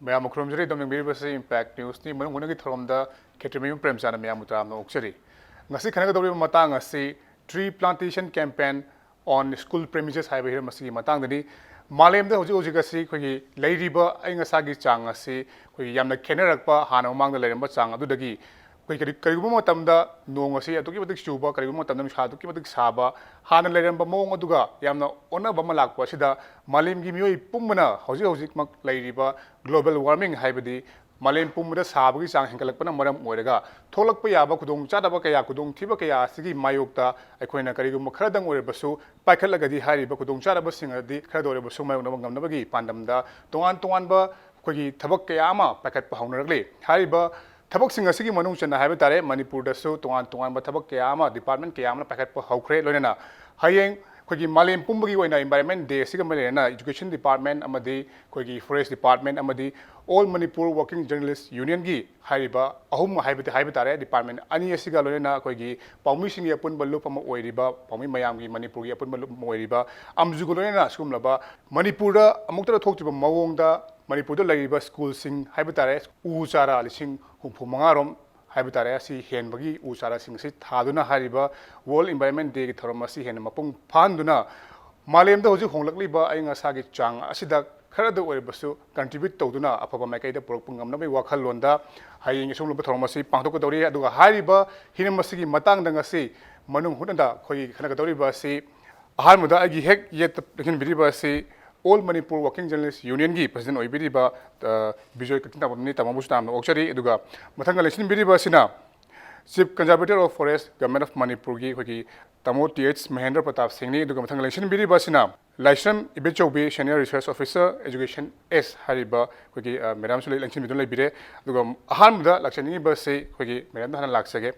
Mayam Krumjari, Dominic University Impact News, ni Manug from the Kshetrimayum Premchand Mayamutram Oxeri. Nasi Kanaka Matanga see tree plantation campaign on school premises highway here Masi Matangani. Malem the Hojigasi, Quigi, Lady Ba, Ingasagi Changa see, Yamna Kenerakpa, Hana among the Lemba Changa, Dudagi. Kariguma Tamda, Nongasi, to give the Shuba, Kariguma Tam Shah to give the Saba, Hana Lemba Mongaduga, Yamna, Ona Bamalak, Washida, Malim Gimui Pumana, Hozik Mak Lady Ba, global warming hybrid, Malim Pumada Sabi Sang Hankalapana Madam Morega, Tolak Payaba Kudung, Chadabakaya Kudung, Tibakaya, Sigi Mayukta, Aquina Kariguma Kradang or Basu, Pakalagadi Hari Bakudung Chadabasing, the Crador Basuma Navagi, Pandamda, Tuanba, Quigi Tabakayama, Packet Pahonerly, Hariba. Tabak Singh Sigi Manung Chana Habitare, Manipur the Su, Tuan, Batabak Kayama, Department Kayama, Packet Hokre, Lorena, Hayeng, Quigi Malim Pumbugi, when environment, the Sigamarena, Education Department, Amadi, Quigi Forest Department, Amadi, all Manipur Working Journalists Union Gi, Hariba, Ahum Habitare Department, Ania Siga Lorena, Quigi, Paumising Yapun Balupam Oiriba, Pami Mayami, Manipur Yapun Moiriba, Amzugolena, Skumlaba, Manipura, Amukta talk to Mawonga. Manipur Laiba School Sing Habitare, Usara Lising, Hupumangarom, Habitare, Si Henbagi, Usara Sing Sit, Haduna Hariba, World Environment Day, Toromasi, and Mapung Panduna, Malem the Hoju Hongliba, Anga Sagi Chang, Asida, Karadu Webasu, contribute to Duna, Apapa Maka, the Propungam, Wakalonda, Haying Sulu Toromasi, Pantokodoria, Duga Hariba, Hinamasigi Matang Dangasi, Manung Hutna, Koi Kanakatoriba, Si, Harmuda Agi Hek, yet the Kinbiriba, Si. All Manipur Working Journalists Union Gi President Oibiriba Bijoy Kakchingtabam Tamamustam Oxeri Eduga Matanga Laishram Biriba Sina Chief Conservator of Forest Government of Manipur Gi Hoki Tamo TH Mahendra Pratap Singh Eduga Matanga Laishram Biriba Sina Laishram Ibechoubi Senior Research Officer Education S Hariba Hoki Madam Sule Laishram Bidun Labire Eduga Ahanmuda Lakshani Basi Hoki Madam Hana Laksage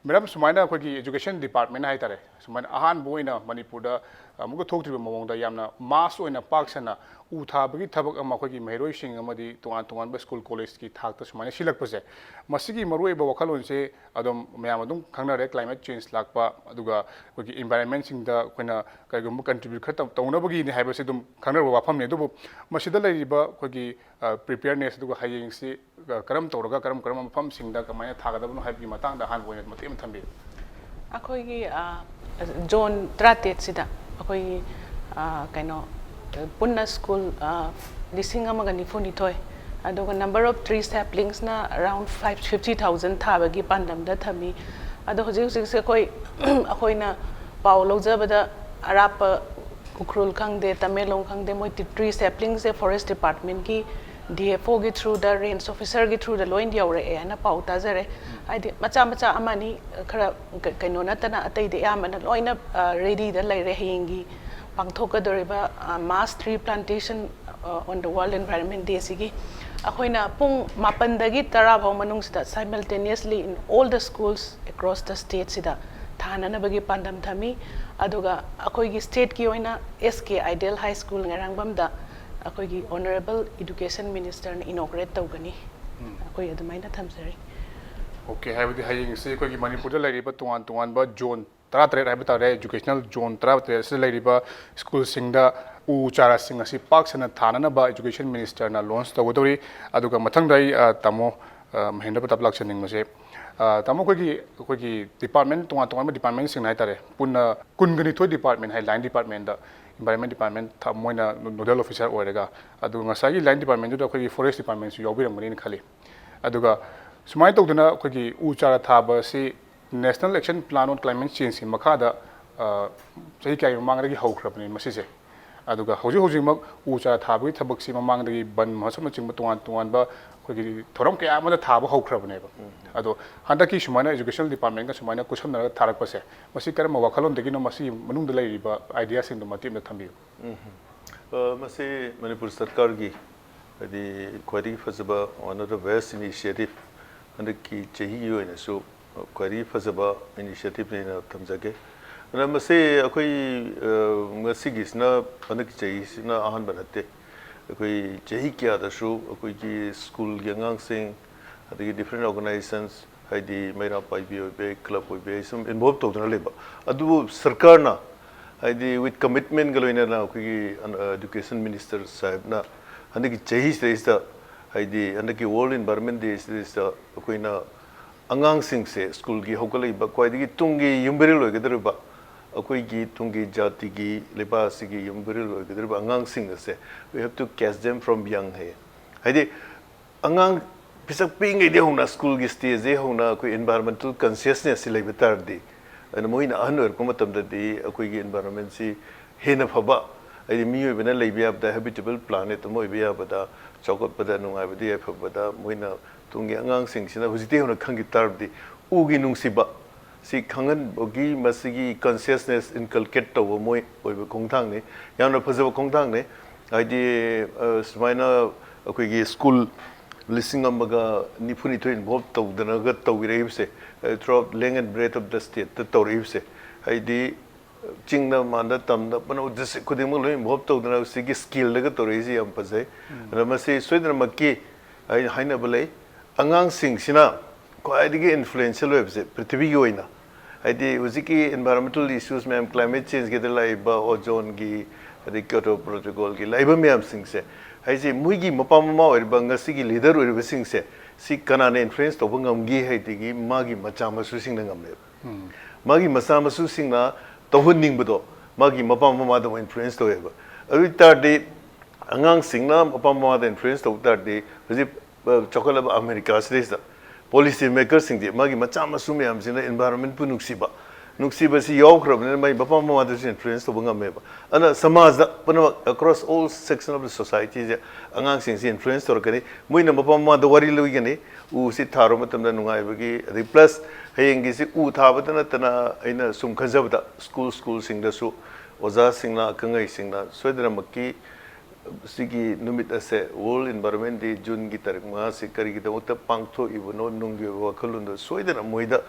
Madam Sumaina Hoki Education Department Haitare Sumaina Ahan Boina Manipur Mugo talk to Mamonda Yamna, Maso in a Paksana, Uta, Bigi Tabak Amaki, Mero Sing Amadi, Tuan School College, Takas, Manishilak Pose, Masigi Marue Bawakalon say, Adam Mamadum, Kanare, climate change, Lakpa, Aduga, environment in the Quena, Kagum contribute Tonabagi in the Habasidum, Kanar Wapam Nedu, Mashida Riba, Kogi, preparedness to Haying say, Karam Toraga, Karam Pum Sing, the Kamaya Tagadam, Happy Matang, the hand with Matim Tambi. Akogi John Tratet Sida. Akogi kaino punna school lising amagani phoni toy adoga number of tree saplings na around 50,000 thabagi pandam da thami ado hoji se koi akoina paw lojabada arap ukrul khangde tamelong khangde moi tree saplings se forest department ki DFO gi through the range officer gi through the law india ore ana paw ta jare adi macha amani khara kaino na tana atai de amana loina ready da lai re hingi pangthoka doriba mass tree plantation on the world environment day sigi akoina pung mapan dagi tara bhaw manung sida simultaneously in all the schools across the state sida thana na bagi pandam thami aduga akoi gi state ki oina SK Ideal High School ngarang da akoi Honorable Education Minister inaugurate tawgani akoi adumaina thamsari. Okay, have the Haying say Kogi Manipur Ladiba Tuan ba John Tratre Habitare Educational John Tratre Ladiba School Singda Uchara Singasi Parks and Tanaba Education Minister na launch the Wodori Aduga Matangdai Tamo Mahendra Pratap Lakshaning Mase Tamo Kogi Department Tuan Department Singaitare Puna Kunganito Department Line Department Environment Department Tamoina Nodal Officer Orega Adunga Sagi Line Department to the Forest Department Yobi Marine Kali Aduga Sumai Tokuna Kogi Uchara Thaba si National Action Plan on Climate Change in Makada Sahikai Mangagi Hokrapin Masise Aduga Hoji Uchara Tabi Tabaxi Mangi Ban Masamaching Tuan ba Kogi Toronke Amada Taba Hokrapin Ado Handaki Shumana Educational Department Sumana Kusana Tarakase Masikara Wakalon Degino Masi Manung the Lady ideas in the Matim Tambi Masi Manipur Sarkargi the Quadi Fazaba one of the best initiative and the key Chehi and so Quadi Fazaba initiative in Tamzake. And I must say, a Masigis na Panaki na Ahan Banate, a Chehikia the show, a school young sing, the different organizations, the made up by BOB, club with some involved total labor. I do Sarkarna, with commitment Galoina now, Education Minister Saibna, and the Chehi says the haidi andaki World Environment Day is akoina angang sing se school gi hokalai ba kwaidigi tungi yumberi loigedru ba akoi gi tungi jati gi lebasi gi yumberi loigedru ba angang sing se we have to catch them from young hai haidi angang pisak ping ide hona school gi stage e hona koi environmental consciousness lai betar di and moina anor kuma tam da di akoi gi environment si hena phaba haidi miyo bena lai bia da habitable planet mo bia bada chokot bada nungai badi phaba moina tungi angang sing sina hujite hona khangi tardi ugi nungsiba si khangan bogi masigi consciousness inculcate to moi oiba khongthang ne yamna phajaba khongthang ne haidi smaina akoi gi school listing amaga nipuni to involved to dana ga to wirehse throughout length and breadth of the state to rehse haidi chingna manda tamna pano dis kudimo lo involved to dana sigi skill daga to rehsi am pajai ramase soidna makki ai haina balai angang sing sina kwaidigi influential webse prithvi gi oina haidi uziki environmental issues ma'am climate change ge lai ba ozone gi the Kyoto protocol gi lai ba ma'am sing se haiji muigi mapamama or bangasi gi leader or sing se si kanane influence to bangam gi haidi gi magi machama su sing ngam le magi masama su sing na to hunning budo magi mapamama da influence to eba ari tarde angang sing na mapamama da influence to tarde haji chocolate America sida policy makers sing magi machama su me am sing environment pu nuksiba si yawkrabne mai bapa mama da influence to bangam meba ana samaj da across all sections of the society je angang sing si influence to kani muina bapa mama da wari lui gani u si tharo matam da nungai bagi ri plus hayengi si u thabadana tana aina sum khajabda school sing da su oza sing na kangai sing na soidra makki sigi numit ase World Environment Day June gi tarik ma se kari gi da uta pangtho ibuno nunggi wa khalunda soidra moida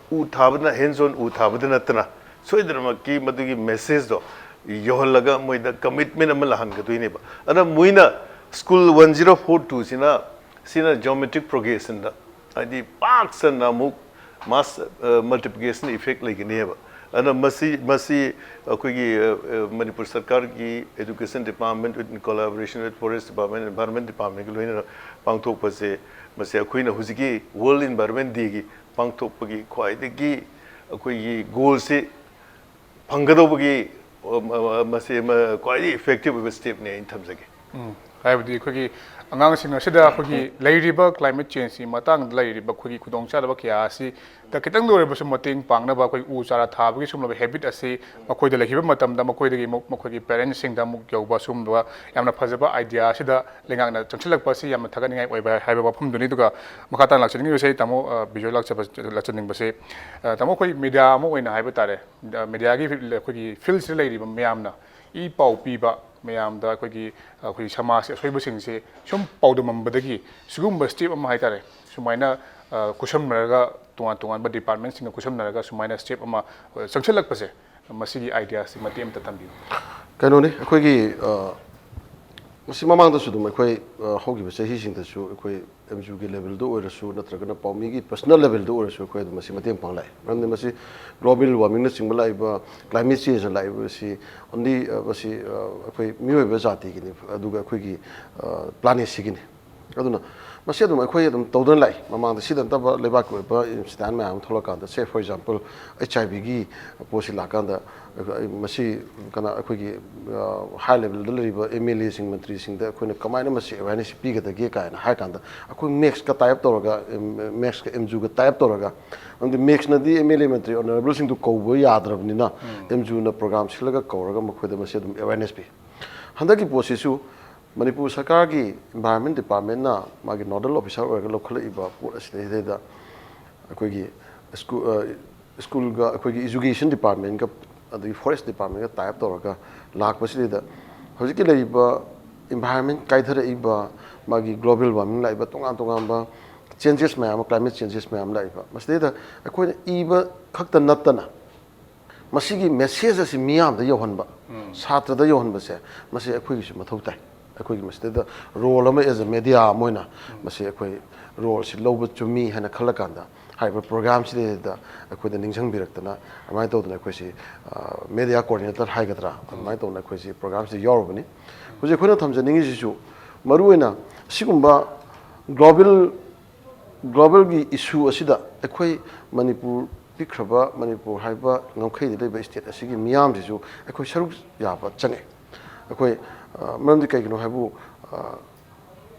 u thabna hands on u thabna tana soidra makki madugi message do yohalaga moida commitment amal han ga tuine ba ana muina school 1042 sina geometric progression da adi parks and amuk mass multiplication effect like ne ba ana masi koi Manipur sarkar ki education department in collaboration with forest department environment department ki loina pangthok pase masi koi na hujigi World Environment Day gi pangthok pagi khwai de gi koi goal se phanggadobagi masi quite effective step ne in terms of haibdi khoi angang sing asida khoi leiriba climate change matang leiriba khoi khudong cha da kya asi ta kitang dore bus mating pangna ba khoi u chara thabagi sumla habit asi makhoi da lehiba matam da makhoi da makhoi parents sing da muk yoba sum ba yamna phajaba idea asida lengang na changchilak pa si yamna thagani ngai oiba haiba bafum duni duga makhata lakchning yu sei tamo Bijoy lakchning ba se tamo khoi media mo oina haiba tare media gi khoi field se leiriba mayamna I pau piba mayam da khoi samaj soiba sing se sum paudamam badagi sugum ba step ama haitare sumaina kusam naraga tuan ba department sing kusam naraga sumaina step ama sangchalak pase masigi idea si matem ta tambi kano ne khoi gi masi mamang da su dum khoi hogi ba sahi sing da su khoi MJU ge level do or su natraga na paumi gi personal level do or su khoi da masi matem pang lai ram ne masi global warming na sing lai ba climate change lai ba si only masi khoi mioi ba jati gi ne aduga khoi gi planet si gi ne aduna masi adum khoi adum tawdan lai mamang da sidan ta ba leba ko ba stand ma am thola kan da say for example HIV gi posi la kan da masi kana khoi gi high level deliver MLA sing mantri sing da khoi na kamaina masi awareness pi ga da ge ka na ha kan da khoi max ka type toraga max ka MJU ga type toraga and the max na di MLA mantri honorable sing to ko bo yadrabni na MJU na program silaga koraga makhoi da masi adum awareness pi handaki posi su Manipur sarkar ki environment department na magi nodal officer or local iba put aside da khoi gi school ga khoi gi education department ka the forest department ka type toraga lak paside da hojiki leiba environment kaithara iba magi global warming laiba tongan ba changes ma climate changes ma laiba masde da khoi iba khakta natana masigi message asi miyam da yohanba satra da yohanba se masi khoi gi mathau tai khoi gi masde da role ama as a media moina masi khoi role si loba chumi hana khalakanda haiba program si da khoi da ningchang biraktana amai to da khoi si media coordinator haigadra amai to na khoi si program si yorobani huje khoi na thamja ningi si su maruina sigumba global gi issue asida ekhoi Manipur pikraba Manipur haiba ngomkhei de leba state asigi miyam jisu ekhoi saruk yaba change ekhoi mamdi kai gino haibu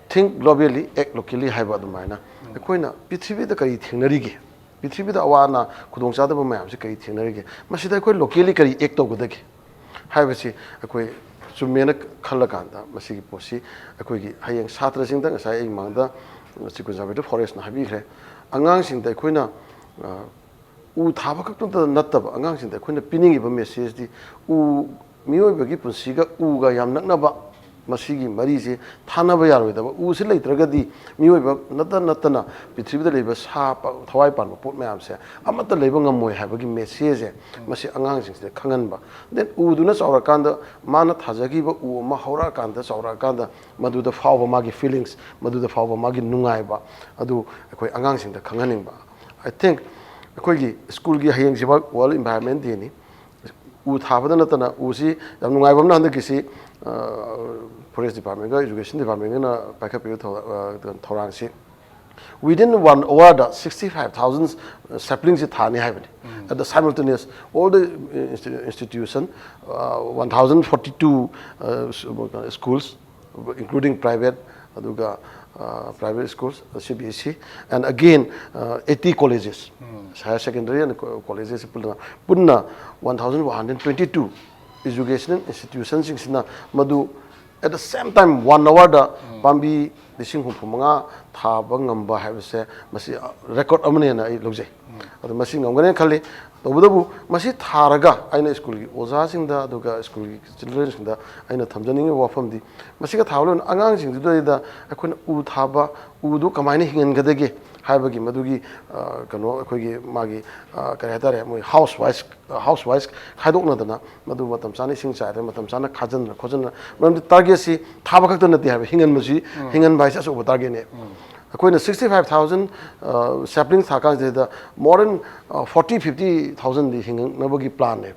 think globally act locally haiba dumaina ekhoi na pithibi da kari thingnari gi pithibi da awana khudong cha da ba mayam se kari thingnari gi masida ekhoi locally kari act to godagi haiba si ekhoi sumena khalakanda masigi posi ekhoi gi hayeng satra sing da ngasai ei mangda si conservative forest na habi khre angang sing da ekhoi na u thaba khak tung da nattaba angang sing da ekhoi na piningi ba message di u mioi ba gi punsi ga u ga yam nakna ba masigi mari se thana ba yaroi da u se leitraga di mioi ba natana pithibi da leba sa pa thawai pan pot mayam se amata leba ngamoi ha ba gi message masi angang sing se khangan ba then u du na saura kanda mana thajagi ba u ma haura kanda saura kanda madu da fawa magi feelings madu da fawa magi nungai ba adu ekoi angang sing da khanganing ba I think ekoi gi school gi hayeng jiba world environment di ni u thaba da natana u si yam nungai ba na ki si forest department ga education department na backup you thorang si within 1 hour da 65,000 saplings thani hai at the simultaneous all the institution 1042 schools including private aduga private schools CBSE and again 80 colleges higher secondary and colleges punna 1122 educational institutions sing madu at the same time 1 hour da pambi lising humanga thaba ngamba habse masi record amane na I logje adu masi ngangane khali tobudabu masi tharaga aina school gi oza sing da aduga school gi children sing da aina thamjani wafam di masi ga thawlon angang sing du da akhon u thaba u du kamaina hingen gadage haibagi madugi kano akhoi magi kare hatare moi housewise khaidokna dana madu matam chani sing chai matam chana khajan khojan mam target si thaba khakta nati ha hingan masi hingan bai sa so target ne akhoi na 65,000 saplings thaka da more than 40-50,000 di hingan nabagi plan ne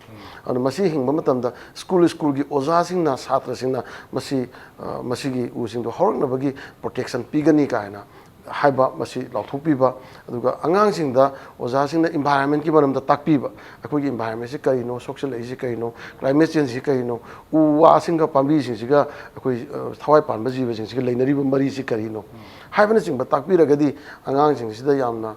and masi hingba matam da school gi oza sing na satra sing na masi gi u sing do horok nabagi protection pigani kaina haiba masi lauthupiba aduga angang sing da oza sing da environment ki banam da takpiba akoi environment si kai no social age kai no climate change si kai no u wa sing ga pambi sing si ga akoi thawai pan ba ji ba sing si leinari ba mari si kai no haiba na sing ba takpira gadi angang sing si da yamna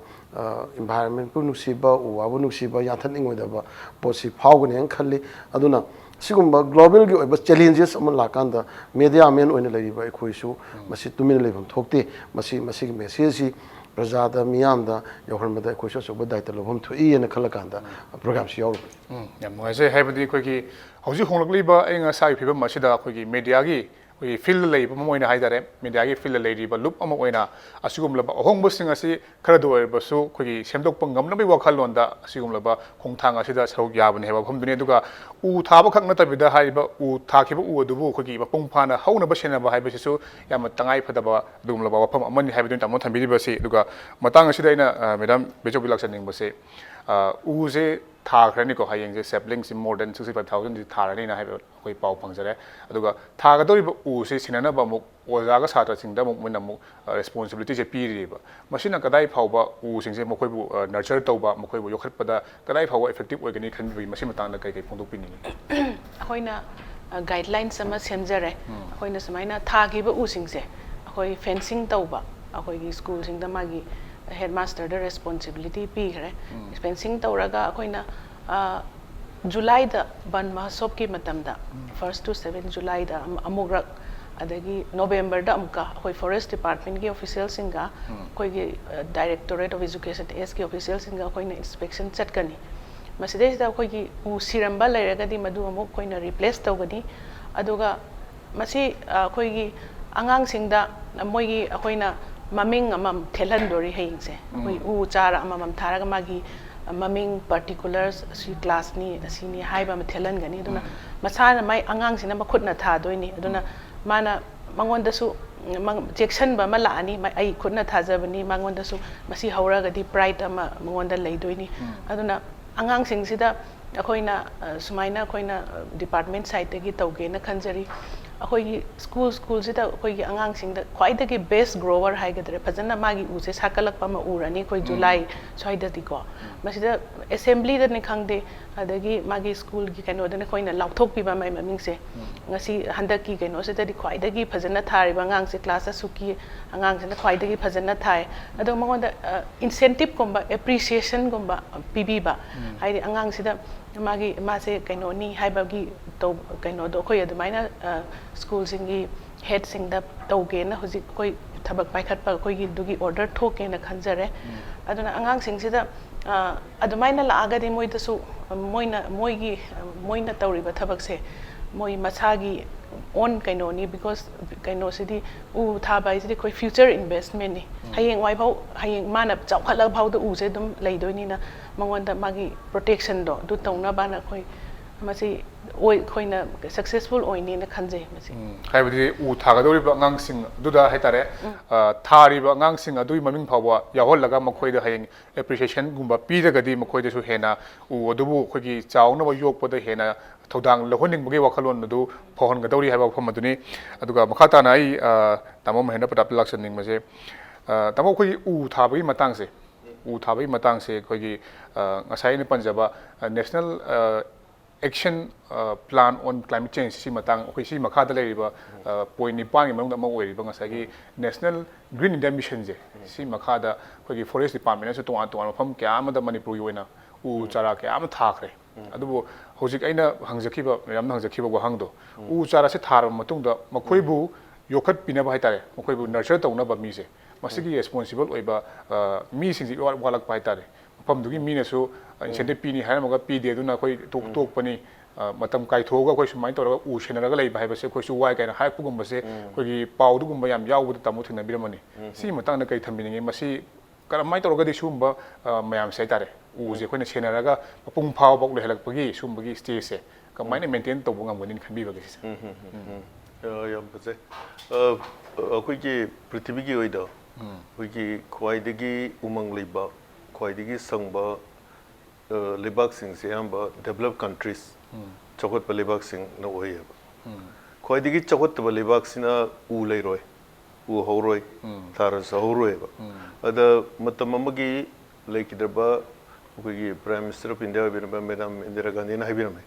environment pu nusiba u wa bu nusiba ya than ingoi da ba posi phawgane ang khalli aduna sigumba global gi oiba challenges amon lakanda media men oina laiba ekhoisu masi tumin leibam thokte masi gi message si prajada miyamda yohormada ekhoisu soba daita lobam thoi ena khalakanda program si yaw yam noi se haibadi khoi gi hauji honglakliba enga sai phibam masida khoi gi media gi we feel leiba moina haidare media gi feel leiba loop ama oina asigumlaba ahongba sing asi khara do basu khoi gi semdok pangam na bi wakhalonda asigumlaba khongthang asida saruk yabane heba phomdune duga u thaba khakna tabida haiba u thakiba u adubu khoi gi mapung phana hauna ba senaba haiba sisu yam tangai phadaba dumlaba wafam amani haibidun tamon thambiri basi duga matang asida ina madam Bijoy Kakchingtabam base u je thaagrani ko hayeng je saplings more than 65,000 tharani na haiba koi pau phangjare aduga thagadori u se sinana ba mu oja ga satra singda mu mun mu responsibility je piri ba machine kadai phawba u singje mokoi bu nurture tawba mokoi bu yokhat pada kadai phawba effective organic khan bi machine matang na kai kai phongdok pini akoina guidelines sama semjare akoina samaina thagi ba u singje akoi fencing tawba akoi gi school singda magi headmaster the responsibility pi gre fencing tawraga akoina July da ban mahasop ki matamda 1st to 7 July da amugrak adagi November da amka koi forest department ki official singa koi gi directorate of education s ki official singa koi na inspection chat kani maside da koi gi u siramba lairaga di madu amuk koi na replace tawgani aduga masi koi gi angang singda moi gi akoina maming amam thelandori heingse koi u chara amam tharaga magi maming particulars si class ni asini haiba mathelan gani aduna masana mai angang sina makhutna tha doini aduna mana mangonda su section ba mala ani mai ai khutna thajabani mangonda su masi hauraga di pride ama mangonda leidoini aduna angang sing sida akoina sumaina akoina department side gi tawge na khanjari ꯑꯩꯈꯣꯏꯒꯤ ꯁ꯭ꯀꯨꯜꯁꯤꯗ ꯑꯩꯈꯣꯏꯒꯤ ꯑꯉꯥꯡꯁꯤꯡꯗ ꯈ꯭ꯋꯥꯏꯗꯒꯤ ꯕꯦꯁ ꯒ꯭ꯔꯣꯋꯔ ꯍꯥꯏꯒꯗ꯭ꯔꯥ ꯐꯖꯅ ꯃꯥꯒꯤ ꯎꯁꯦ ꯁꯥꯀꯠꯂꯛꯄ ꯑꯃ ꯎꯔꯅꯤ ꯑꯩꯈꯣꯏ July ꯁ꯭ꯋꯥꯏꯗꯗꯤꯀꯣ ꯃꯁꯤꯗ ꯑꯦꯁꯦꯝꯕ꯭ꯂꯤꯗꯅꯤ ꯈꯪꯗꯦ ꯑꯗꯒꯤ ꯃꯥꯒꯤ ꯁ꯭ꯀꯨꯜꯒꯤ ꯀꯩꯅꯣꯗꯅ ꯑꯩꯈꯣꯏꯅ ꯂꯥꯎꯊꯣꯛꯄꯤꯕ ꯃꯥꯏ ꯃꯃꯤꯡꯁꯦ ꯉꯁꯤ ꯍꯟꯗꯛꯀꯤ ꯀꯩꯅꯣꯁꯤꯗꯗꯤ ꯈ꯭ꯋꯥꯏꯗꯒꯤ ꯐꯖꯅ ꯊꯥꯔꯤꯕ ꯑꯉꯥꯡꯁꯦ ꯀ꯭ꯂꯥꯁ ꯑꯁꯨꯛꯀꯤ ꯑꯉꯥꯡꯁꯤꯅ ꯈ꯭ꯋꯥꯏꯗꯒꯤ ꯐꯖꯅ ꯊꯥꯏ ꯑꯗꯣ ꯃꯉꯣꯟꯗ ꯏꯟꯁꯦꯟꯇꯤꯞꯀꯨꯝꯕ ꯑꯦꯄ꯭ꯔꯤꯁꯤꯌꯦꯁꯟꯒꯨꯝꯕ ꯄꯤꯕꯤꯕ ꯍꯥꯏꯗꯤ ꯑꯉꯥꯡꯁꯤꯗ मासे कहीं हाइबागी कहीं अखोई अदुमाइना स्कूलसिंगी हेडसिंगदा तौगेना हुजिक कोई थबक पाइखटपा अखोई दुगी ऑर्डर थोकेना खंजरे अदुना अगांगसिंगसिदा अदुमाइना लागादि मोइदसु मोइना तौरिबा थबकसे मोइ मसागी ओन कहीं बिकॉज कहीं सिदी उ थाबा इसी कोई फ्यूचर इन्वेस्टमेंट नि हयेंग वाइफाउ हयेंग माना चाउखला भाउद उसे दुम लेदोइनिना मंगोंदा मागी प्रोटेक्शन दो दु तौना बाना कोई मसी ओइ खोइना सक्सेसफुल ओइनेना खंजे मसी हाइबदि उ थागदोरिबा अंगांसिंग दुदा हाइतारे थारिबा अंगांसिंग अदुइ ममिंग फावबा याहोलगा मखोइदा हयेंग एप्रिसिएशन गुंबा पीदगदि मखोइदसु हेना उ अदुबु खोगी चाउनबा योकपदा हेना थौदांग लहोनिंगबगे वाखलोन अदु फहनगदौरी हाइबा फम अदुनि अदुगा मखाताना आई तामो महेंद्र प्रताप लाक्सनिंग मसे तामो खोगी उ थाबगी मतांगसे उ थाबगी मतांगसे खोगी ngасai पंजाबा national action plan on climate change सी मतंग अखोई सी मखादा लेरिबा पॉइंट निपांग मंग अमा ओइरिबा ngасai national green India mission जे सी मखादा अखोई फॉरेस्ट डिपार्टमेंट से तोआन तोआन मफम क्या अमदा मणिपुर योइना उ चारा क्या अम थाखरे अदुबो होजिक अइना हंगजखिबा मैम हंगजखिबा वहांगदो उ चारा से थार मतुंगदा मखोइबु योखत पिनबा हाइतारे मखोइबु नर्चर तौनबा मीसे मसिगी रेस्पोंसिबल ओइबा मी सिंजी वालक हाइतारे मफमदुगी मीनसु इंसेंटिव पीनी हाइरमगा पीदे दुना अखोई तोकपनी मतम काइथोगा अखोई सुमाइ तौरगा उ सेनरगा लेबा हाइबसे अखोइसु वाइ काइना हाइपुगुंबसे अखोइगी पाउदुगुंबा याम याउबुद तामु थिनबिरमनी सी मतंगना कै थम्बिनिगे मसी करमाइ तौरगदि सुंबा मयाम साइतारे उजे अखोइना सेनरगा मपुंग फाव बक लेहलकपगी सुंबगी स्टेज से कमाइना मेंटेन तौबो ngamgani खनबिबगे याम बजे अखोइगी पृथ्वीगी ओइदा अखोइगी ख्वाइदगी उमंग लेबा ख्वाइदगी संबा लेबाक सिंह से हम डेवलप कंट्रीज चौकट लेबाक सिंह न ओए ख्वाइदगी चौकट लेबाक सिना उ लेरोय उ हौरोय थारस हौरोय अद मतम अमगी लेकिदबा अखोइगी प्राइम मिनिस्टर ऑफ इंडिया बिरबा मैडम इंदिरा गांधी ना हाइबिरमे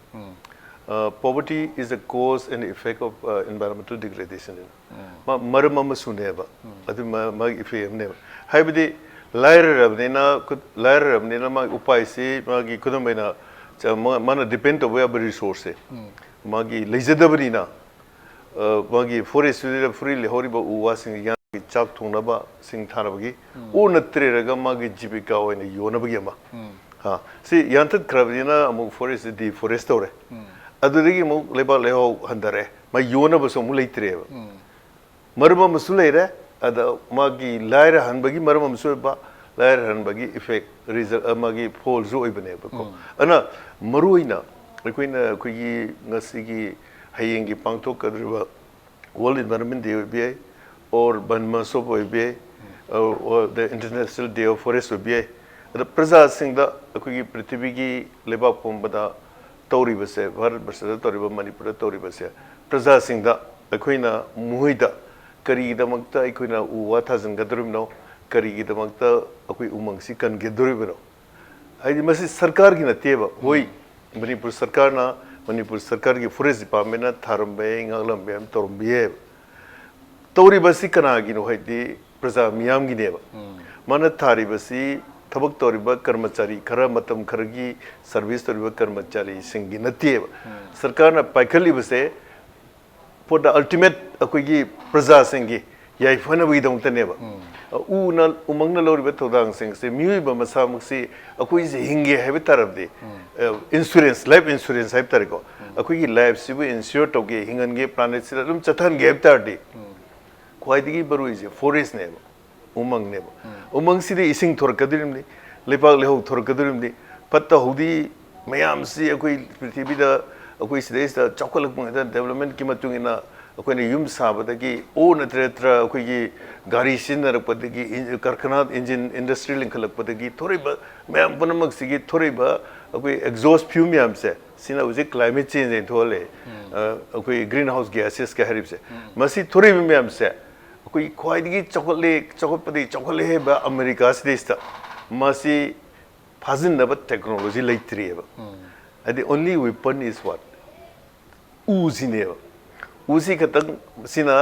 poverty is a cause and effect of environmental degradation मरम अम सुनेबा अदु मा इफेक्ट ने हाइबदी लाइरबनेना मा उपाय से मागी कुदमैना माना डिपेंड तो वेब रिसोर्स है मागी लेजदबनीना मागी फॉरेस्ट फ्री लेहरिबा उवासिंग यागी चाक थोंनबा सिंग थानबगी उ नत्रेरगा मागी जीविका ओइना योनबगी अमा हा से यांतत क्रबनीना अमु फॉरेस्ट डिफॉरेस्ट तोरे अदुदगी मु लेबा लेहो हंदरे मा योनबसो मु लेत्रेबा मरम मसु लेरे अद मागी लायर हनबगी मरम मसुबा लायर हनबगी इफेक्ट रिजल्ट मागी फॉल जो इबनेबको अना मरुइना अखोइना अखोइगी ngasiगी हयेंगी पांगथोकद्रिबा वर्ल्ड एनवायरनमेंट डे बे और बनमसो बे or the international day of forest बे अद प्रजा सिंगदा अखोइगी पृथ्वीगी लेबा पोंबदा तौरिबसे भारत बर्षदा तौरिबा मणिपुर तौरिबसे प्रजा सिंगदा अखोइना मुहिदा करीगिदमक्ता अखोइना उवा थाजनगदरुमनो करीगिदमक्ता अखोइ उमंगसी कनगेदरुबनो हाइदि मसी सरकार की नतेबा होई मणिपुर सरकार की फॉरेस्ट डिपार्टमेंट ना थारमबे nganglambe तौरमबे तौरिबसी कनागिनो हाइदि प्रजा मियामगिनेबा माना थारिबसी थबक तौरिबा कर्मचारी खरा मतम खरगी सर्विस तौरिबा कर्मचारी सिंगी नतेबा सरकार ना पाइखलिबसे for the ultimate अखोइगी प्रजा सिंगी याइफनबगी दंतनेबा उना उमंगना लौरिबा थौदांग सिंग से मियुइबा मसामक्सी अखोइजे हिंगे हैबे तरबदे इंश्योरेंस लाइफ इंश्योरेंस हैब तरको अखोइगी लाइफ सिबु इंश्योर तोगे हिंगनगे प्लानेट सिदा लुम चथन गेब तरदे ख्वाइदगी बरुइजे फॉरेस्ट नेबा उमंग नेबा उमंग सिदे इसिंग थोरकदिरिमनि लेपाक लेहो थोरकदिरिमनि पत्ता हुदी मयाम सि अखोइ पृथ्वीदा अखोइ सिदेस चौकलकपंगदा डेवलपमेंट की मतुंगिना अखोइने युम साबदगी ओ नत्रेत्रा अखोइगी गाड़ी सिनरपदगी कारखाना इंजिन इंडस्ट्री लिंखलकपदगी थोरैबा मयाम पनमक्सिगी थोरैबा ꯑꯩꯈꯣꯏ exhaust fume ꯃꯌꯥꯝꯁꯦ ꯁꯤꯅ ꯍꯧꯖꯤꯛ climate change ꯑꯣꯏꯅ ꯊꯣꯛꯍꯜꯂꯦ ꯑꯩꯈꯣꯏ greenhouse gases ꯀ ꯍꯥꯏꯔꯤꯕꯁꯦ ꯃꯁꯤ ꯊꯣꯛꯏꯕ ꯃꯌꯥꯝꯁꯦ ꯑꯩꯈꯣꯏ ꯈ꯭ꯋꯥꯏꯗꯒꯤ ꯆꯥꯎꯈꯠꯄꯗꯒꯤ ꯆꯥꯎꯈꯠꯂꯦ ꯍꯥꯏꯕ ꯑꯃꯦꯔꯤꯀꯥ ꯁꯤꯗꯩꯁꯤꯗ ꯃꯁꯤ ꯐꯥꯖꯤꯟꯅꯕ ꯇꯦꯛꯅꯣꯂꯣꯖꯤ ꯂꯩꯇ꯭ꯔꯤꯑꯕ ꯍꯥꯏꯗꯤ only weapon is what ꯎꯁꯤꯅꯦꯕ ꯎꯁꯤ ꯈꯛꯇꯪ ꯁꯤꯅ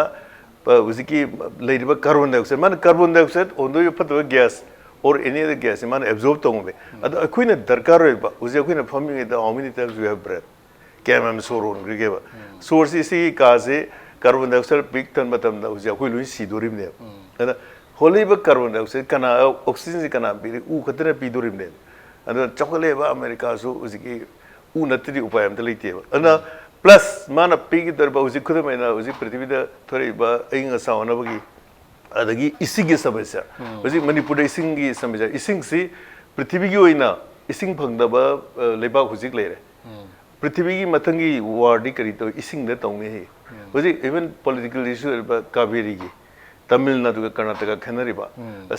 ꯍꯧꯖꯤꯛꯀꯤ ꯂꯩꯔꯤꯕ ꯀꯥꯔꯕꯣꯟ ꯗꯥꯏꯑꯣꯛꯁꯥꯏꯗ ꯃꯥꯅ ꯀꯥꯔꯕꯣꯟ ꯗꯥꯏꯑꯣꯛꯁꯥꯏꯗ ꯑꯣꯟꯗꯣꯏꯕ ꯐꯠꯇꯕ gas or any other gas ꯃꯥꯅ absorb ꯇꯧꯉꯝꯃꯦ ꯑꯗꯣ ꯑꯩꯈꯣꯏꯅ ꯗꯔꯀꯥꯔ ꯑꯣꯏꯕ ꯍꯧꯖꯤꯛ ꯑꯩꯈꯣꯏꯅ ꯐꯝꯃꯤꯉꯩꯗ how many times we have breath ꯀꯌꯥꯝ ꯌꯥꯝ ꯁꯣꯔ ꯍꯣꯟꯈ꯭ꯔꯒꯦꯕ ꯁꯣꯔꯁꯤ ꯁꯤꯒꯤ ꯀꯥꯁꯦ ꯀꯥꯔꯕꯣꯟ ꯗꯥꯏꯑꯣꯛꯁꯥꯏꯗ ꯄꯤꯛ ꯊꯟ ꯃꯇꯝꯗ ꯍꯧꯖꯤꯛ ꯑꯩꯈꯣꯏ ꯂꯣꯏ ꯁꯤꯗꯣꯔꯤꯕꯅꯦꯕ ꯑꯗ ꯍꯣꯜꯂꯤꯕ ꯀꯥꯔꯕꯣꯟ ꯗꯥꯏꯑꯣꯛꯁꯥꯏꯗ ꯀꯅꯥ ꯑꯣꯛꯁꯤꯖꯦꯟꯁꯤ ꯀꯅꯥ ꯄꯤꯔꯤ ꯎ ꯈꯛꯇꯅ ꯄꯤꯗꯣꯔꯤꯕꯅꯦꯕ ꯑꯗꯣ ꯆꯥꯎꯈꯠꯂꯛꯏꯕ ꯑꯃꯦꯔꯤꯀꯥꯁꯨ ꯍꯧꯖꯤꯛꯀꯤ ꯎ ꯅꯠꯇ꯭ꯔꯗꯤ ꯎꯄꯥꯏ ꯑꯝꯇ ꯂꯩꯇꯦꯕ ꯑꯗꯨꯅ ꯄ꯭ꯂꯁ ꯃꯥꯅ ꯄꯤꯒꯗꯧꯔꯤꯕ ꯍꯧꯖꯤꯛ ꯈꯨꯗꯝ ꯑꯣꯏꯅ ꯍꯧꯖꯤꯛ ꯄ꯭ꯔꯤꯊꯤꯕꯤꯗ ꯊꯣꯛꯏꯕ ꯑꯏꯪ ꯑꯁꯥ ꯍꯣꯠꯅꯕꯒꯤ ꯑꯗꯒꯤ ꯏꯁꯤꯡꯒꯤ ꯁꯃꯁ꯭ꯌꯥ ꯍꯧꯖꯤꯛ ꯃꯅꯤꯄꯨꯔꯗ ꯏꯁꯤꯡꯒꯤ ꯁꯃꯁ꯭ꯌꯥ ꯏꯁꯤꯡꯁꯤ ꯄ꯭ꯔꯤꯊꯤꯕꯤꯒꯤ ꯑꯣꯏꯅ ꯏꯁꯤꯡ ꯐꯪꯗꯕ ꯂꯩꯕꯥꯛ ꯍꯧꯖꯤꯛ ꯂꯩꯔꯦ ꯄ꯭ꯔꯤꯊꯤꯕꯤꯒꯤ ꯃꯊꯪꯒꯤ ꯋꯥꯔꯗꯤ ꯀꯔꯤ ꯇꯧꯏ ꯏꯁꯤꯡꯗ ꯇꯧꯅꯤ ꯍꯥꯏ ꯍꯧꯖꯤꯛ ꯏꯚꯟ ꯄꯣꯂꯤꯇꯤꯀꯦꯜ ꯏꯁꯨ ꯑꯣꯏꯔꯤꯕ ꯀꯥꯕꯦꯔꯤꯒꯤ ꯇꯥꯃꯤꯜ ꯅꯥꯗꯨꯒ ꯀꯔꯅꯥꯇꯀꯥ ꯈꯦꯠꯅꯔꯤꯕ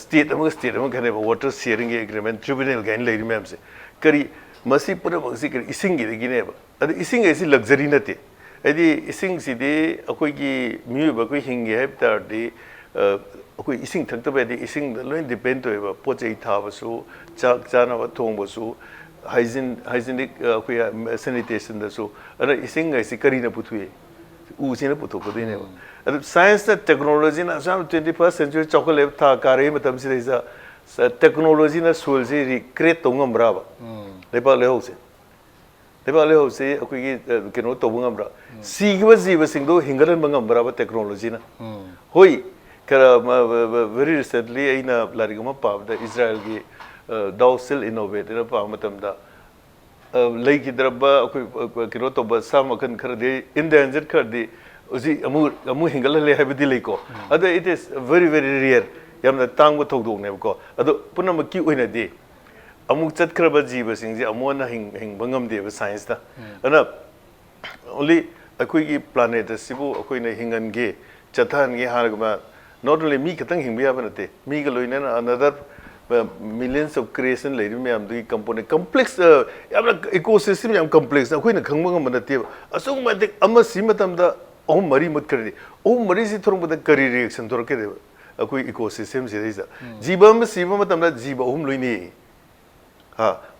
ꯁ꯭ꯇꯦꯠ ꯑꯃꯒ ꯁ꯭ꯇꯦꯠ ꯑꯃꯒ ꯈꯦꯠꯅꯔꯤꯕ ꯋꯥꯇꯔ ꯁꯤꯌꯔꯤꯡꯒꯤ ꯑꯦꯒ꯭ꯔꯤꯃꯦꯟ ꯇ꯭ꯔꯤꯕꯨꯅꯦꯜ ꯀꯥꯏꯅ ꯂꯩꯔꯤ ꯃꯌꯥꯝꯁꯦ ꯀꯔꯤ ꯃꯁꯤ ꯄꯨꯝꯅꯃꯛꯁꯤ ꯀꯔꯤ ꯏꯁꯤꯡꯒꯤꯗꯒꯤꯅꯦꯕ ꯑꯗꯣ ꯏꯁꯤꯡ ꯍꯥꯏꯁꯤ ꯂꯛꯖꯔꯤ ꯅꯠꯇꯦ ꯍꯥꯏꯗꯤ ꯏꯁꯤꯡꯁꯤꯗꯤ ꯑꯩꯈꯣꯏꯒꯤ ꯃꯤꯑꯣꯏꯕ ꯑꯩꯈꯣꯏ ꯍꯤꯡꯒꯦ ꯍꯥꯏꯕ ꯇꯥꯔꯗꯤ ꯑꯩꯈꯣꯏ ꯏꯁꯤꯡ ꯊꯛꯇꯕ ꯌꯥꯗꯦ ꯏꯁꯤꯡꯗ ꯂꯣꯏ ꯗꯤꯄꯦꯟ ꯇꯧꯋꯦꯕ ꯄꯣꯠ ꯆꯩ ꯊꯥꯕꯁꯨ ꯆꯥꯛ ꯆꯥꯅꯕ ꯊꯣꯡꯕꯁꯨ ꯍꯥꯏꯖꯤꯅꯤꯛ ꯑꯩꯈꯣꯏ ꯁꯦꯅꯤꯇꯦꯁꯟꯗꯁꯨ ꯑꯗ ꯏꯁꯤꯡ ꯍꯥꯏꯁꯤ ꯀꯔꯤꯅ ꯄꯨꯊꯣꯛꯏ ꯎꯁꯤꯅ ꯄꯨꯊꯣꯛꯀꯗꯣꯏꯅꯦꯕ ꯑꯗꯨ ꯁꯥꯏꯟꯁꯅ ꯇꯦꯛꯅꯣꯂꯣꯖꯤꯅ ꯑꯁꯥꯝ 21st ꯁꯦꯟꯆꯨꯔꯤ ꯆꯥꯎꯈꯠꯂꯦꯕ ꯊꯥ ꯀꯥꯔꯛꯏ ꯃꯇꯝꯁꯤꯗꯩꯁꯤꯗ ꯇꯦꯛꯅꯣꯂꯣꯖꯤꯅ ꯁꯣꯏꯜꯁꯤ ꯔꯤꯀ꯭ꯔꯤꯌꯦꯠ ꯇꯧꯕ ꯉꯝꯕ꯭ꯔꯥꯕ ꯂꯩꯕꯥꯛ ꯂꯩꯍꯥꯎꯁꯦ ꯂꯩꯕꯥꯛ ꯂꯩꯍꯥꯎꯁꯦ ꯑꯩꯈꯣꯏꯒꯤ ꯀꯩꯅꯣ ꯇꯧꯕ ꯉꯝꯕ꯭ꯔꯥ ꯁꯤꯈꯤꯕ ꯖꯤꯕꯁꯤꯡꯗꯣ ꯍꯤꯡꯒꯠꯍꯟꯕ ꯉꯝꯕ꯭ꯔꯥꯕ ꯇꯦꯛꯅꯣꯂꯣꯖꯤꯅ ꯍꯣꯏ ꯈꯔ ꯚꯦꯔꯤ ꯔꯤꯁꯦꯟꯠꯂꯤ ꯑꯩꯅ ꯂꯥꯏꯔꯤꯛ ꯑꯃ ꯄꯥꯕꯗ ꯏꯖ꯭ꯔꯥꯏꯜꯒꯤ ꯗꯥꯎ ꯁꯤꯜ ꯏꯅꯣꯚꯦꯠ ꯑꯅ ꯄꯥꯕ ꯃꯇꯝꯗ ꯂꯩꯈꯤꯗ꯭ꯔꯕ ꯑꯩꯈꯣꯏ ꯀꯩꯅꯣ ꯇꯧꯕ ꯁꯥ ꯃꯈꯜ ꯈꯔꯗꯤ ꯏꯟꯗꯦꯟꯖꯔ ꯈꯔꯗꯤ ꯍꯧꯖꯤꯛ ꯑꯃꯨꯛ ꯍꯤꯡꯒꯠꯍꯜꯂꯦ ꯍꯥꯏꯕꯗꯤ ꯂꯩꯀꯣ ꯑꯗꯣ ꯏꯠ ꯏꯁ ꯚꯦꯔꯤ ꯚꯦꯔꯤ ꯔꯤꯌꯔ ꯌꯥꯝꯅ ꯇꯥꯡꯕ ꯊꯧꯗꯣꯛꯅꯦꯕꯀꯣ ꯑꯗꯣ ꯄꯨꯝꯅꯃꯛꯀꯤ ꯑꯣꯏꯅꯗꯤ ꯑꯃꯨꯛ ꯆꯠꯈ꯭ꯔꯕ ꯖꯤꯕꯁꯤꯡꯁꯦ ꯑꯃꯨꯛ ꯍꯟꯅ ꯍꯤꯡꯕ ꯉꯝꯗꯦꯕ ꯁꯥꯏꯟꯁꯇ ꯑꯗꯨꯅ ꯑꯣꯟꯂꯤ ꯑꯩꯈꯣꯏꯒꯤ ꯄ꯭ꯂꯥꯅꯦꯠ ꯑꯁꯤꯕꯨ ꯑꯩꯈꯣꯏꯅ ꯍꯤꯡꯍꯟꯒꯦ ꯆꯠꯊꯍꯟꯒꯦ ꯍꯥꯏꯔꯒ ꯅꯣꯠ ꯑꯣꯟꯂꯤ ꯃꯤ ꯈꯛꯇꯪ ꯍꯤꯡꯕ ꯌꯥꯕ ꯅꯠꯇꯦ ꯃꯤꯒ ꯂꯣꯏꯅꯅ ꯑꯅꯗꯔ millions of creation ꯂꯩꯔꯤꯕ ꯃꯌꯥꯝꯗꯨꯒꯤ component complex ꯌꯥꯝꯅ ecosystem ꯌꯥꯝ complex ꯑꯩꯈꯣꯏꯅ ꯈꯪꯕ ꯉꯝꯕ ꯅꯠꯇꯦꯕ ꯑꯁꯨꯛ ꯃꯇꯤꯛ ꯑꯃ ꯁꯤ ꯃꯇꯝꯗ ꯑꯍꯨꯝ ꯃꯔꯤ ꯃꯨꯠꯈ꯭ꯔꯗꯤ ꯑꯍꯨꯝ ꯃꯔꯤꯁꯤ ꯊꯣꯔꯛꯄꯗ ꯀꯔꯤ ꯔꯤꯑꯦꯛꯁꯟ ꯊꯣꯔꯛꯀꯗꯦꯕ ꯑꯩꯈꯣꯏ ꯏꯀꯣꯁꯤꯁꯇꯦꯝꯁꯤꯗꯩꯁꯤꯗ ꯖꯤꯕ ꯑꯃ ꯁꯤꯕ ꯃꯇꯝꯗ ꯖꯤꯕ ꯑꯍꯨꯝ ꯂꯣꯏꯅꯤ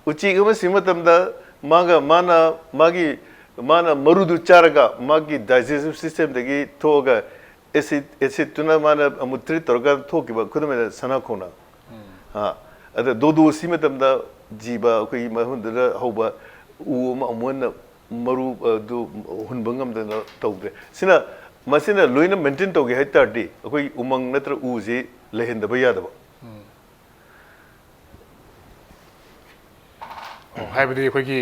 ꯎꯆꯦꯛ ꯑꯃ ꯁꯤꯕ ꯃꯇꯝꯗ ꯃꯥꯅ ꯃꯔꯨꯗꯨ ꯆꯥꯔꯒ ꯃꯥꯒꯤ ꯗꯥꯏꯖꯦꯁꯇꯤቭ ꯁꯤꯁꯇꯦꯝꯗꯒꯤ ꯊꯣꯛꯑꯒ ꯑꯦꯁꯤꯗꯇꯨꯅ ꯃꯥꯅ ꯑꯃꯨꯛ ꯇ꯭ꯔꯤꯠ ꯇꯧꯔꯒ ꯊꯣꯛꯈꯤꯕ ꯈꯨꯗꯝ ꯑꯣꯏꯅ ꯁꯅꯥꯈꯣꯡꯅ ꯑꯗ ꯗꯣꯗꯣ ꯁꯤ ꯃꯇꯝꯗ ꯖꯤꯕ ꯑꯩꯈꯣꯏꯒꯤ ꯃꯐꯝꯗꯨꯗ ꯍꯧꯕ ꯎ ꯑꯃ ꯑꯃꯨꯛ ꯍꯟꯅ ꯃꯔꯨ ꯑꯗꯨ ꯍꯨꯟꯕ ꯉꯝꯗꯅ ꯇꯧꯗ꯭ꯔꯦ ꯃꯁꯤꯅ ꯂꯣꯏꯅ ꯃꯦꯟꯇꯦꯟ ꯇꯧꯒꯦ ꯍꯥꯏ ꯇꯥꯔꯗꯤ ꯑꯩꯈꯣꯏ ꯎꯃꯪ ꯅꯠꯇ꯭ꯔ ꯎꯁꯤ ꯂꯩꯍꯟꯗꯕ ꯌꯥꯗꯕ ꯍꯥꯏꯕꯗꯤ ꯑꯩꯈꯣꯏꯒꯤ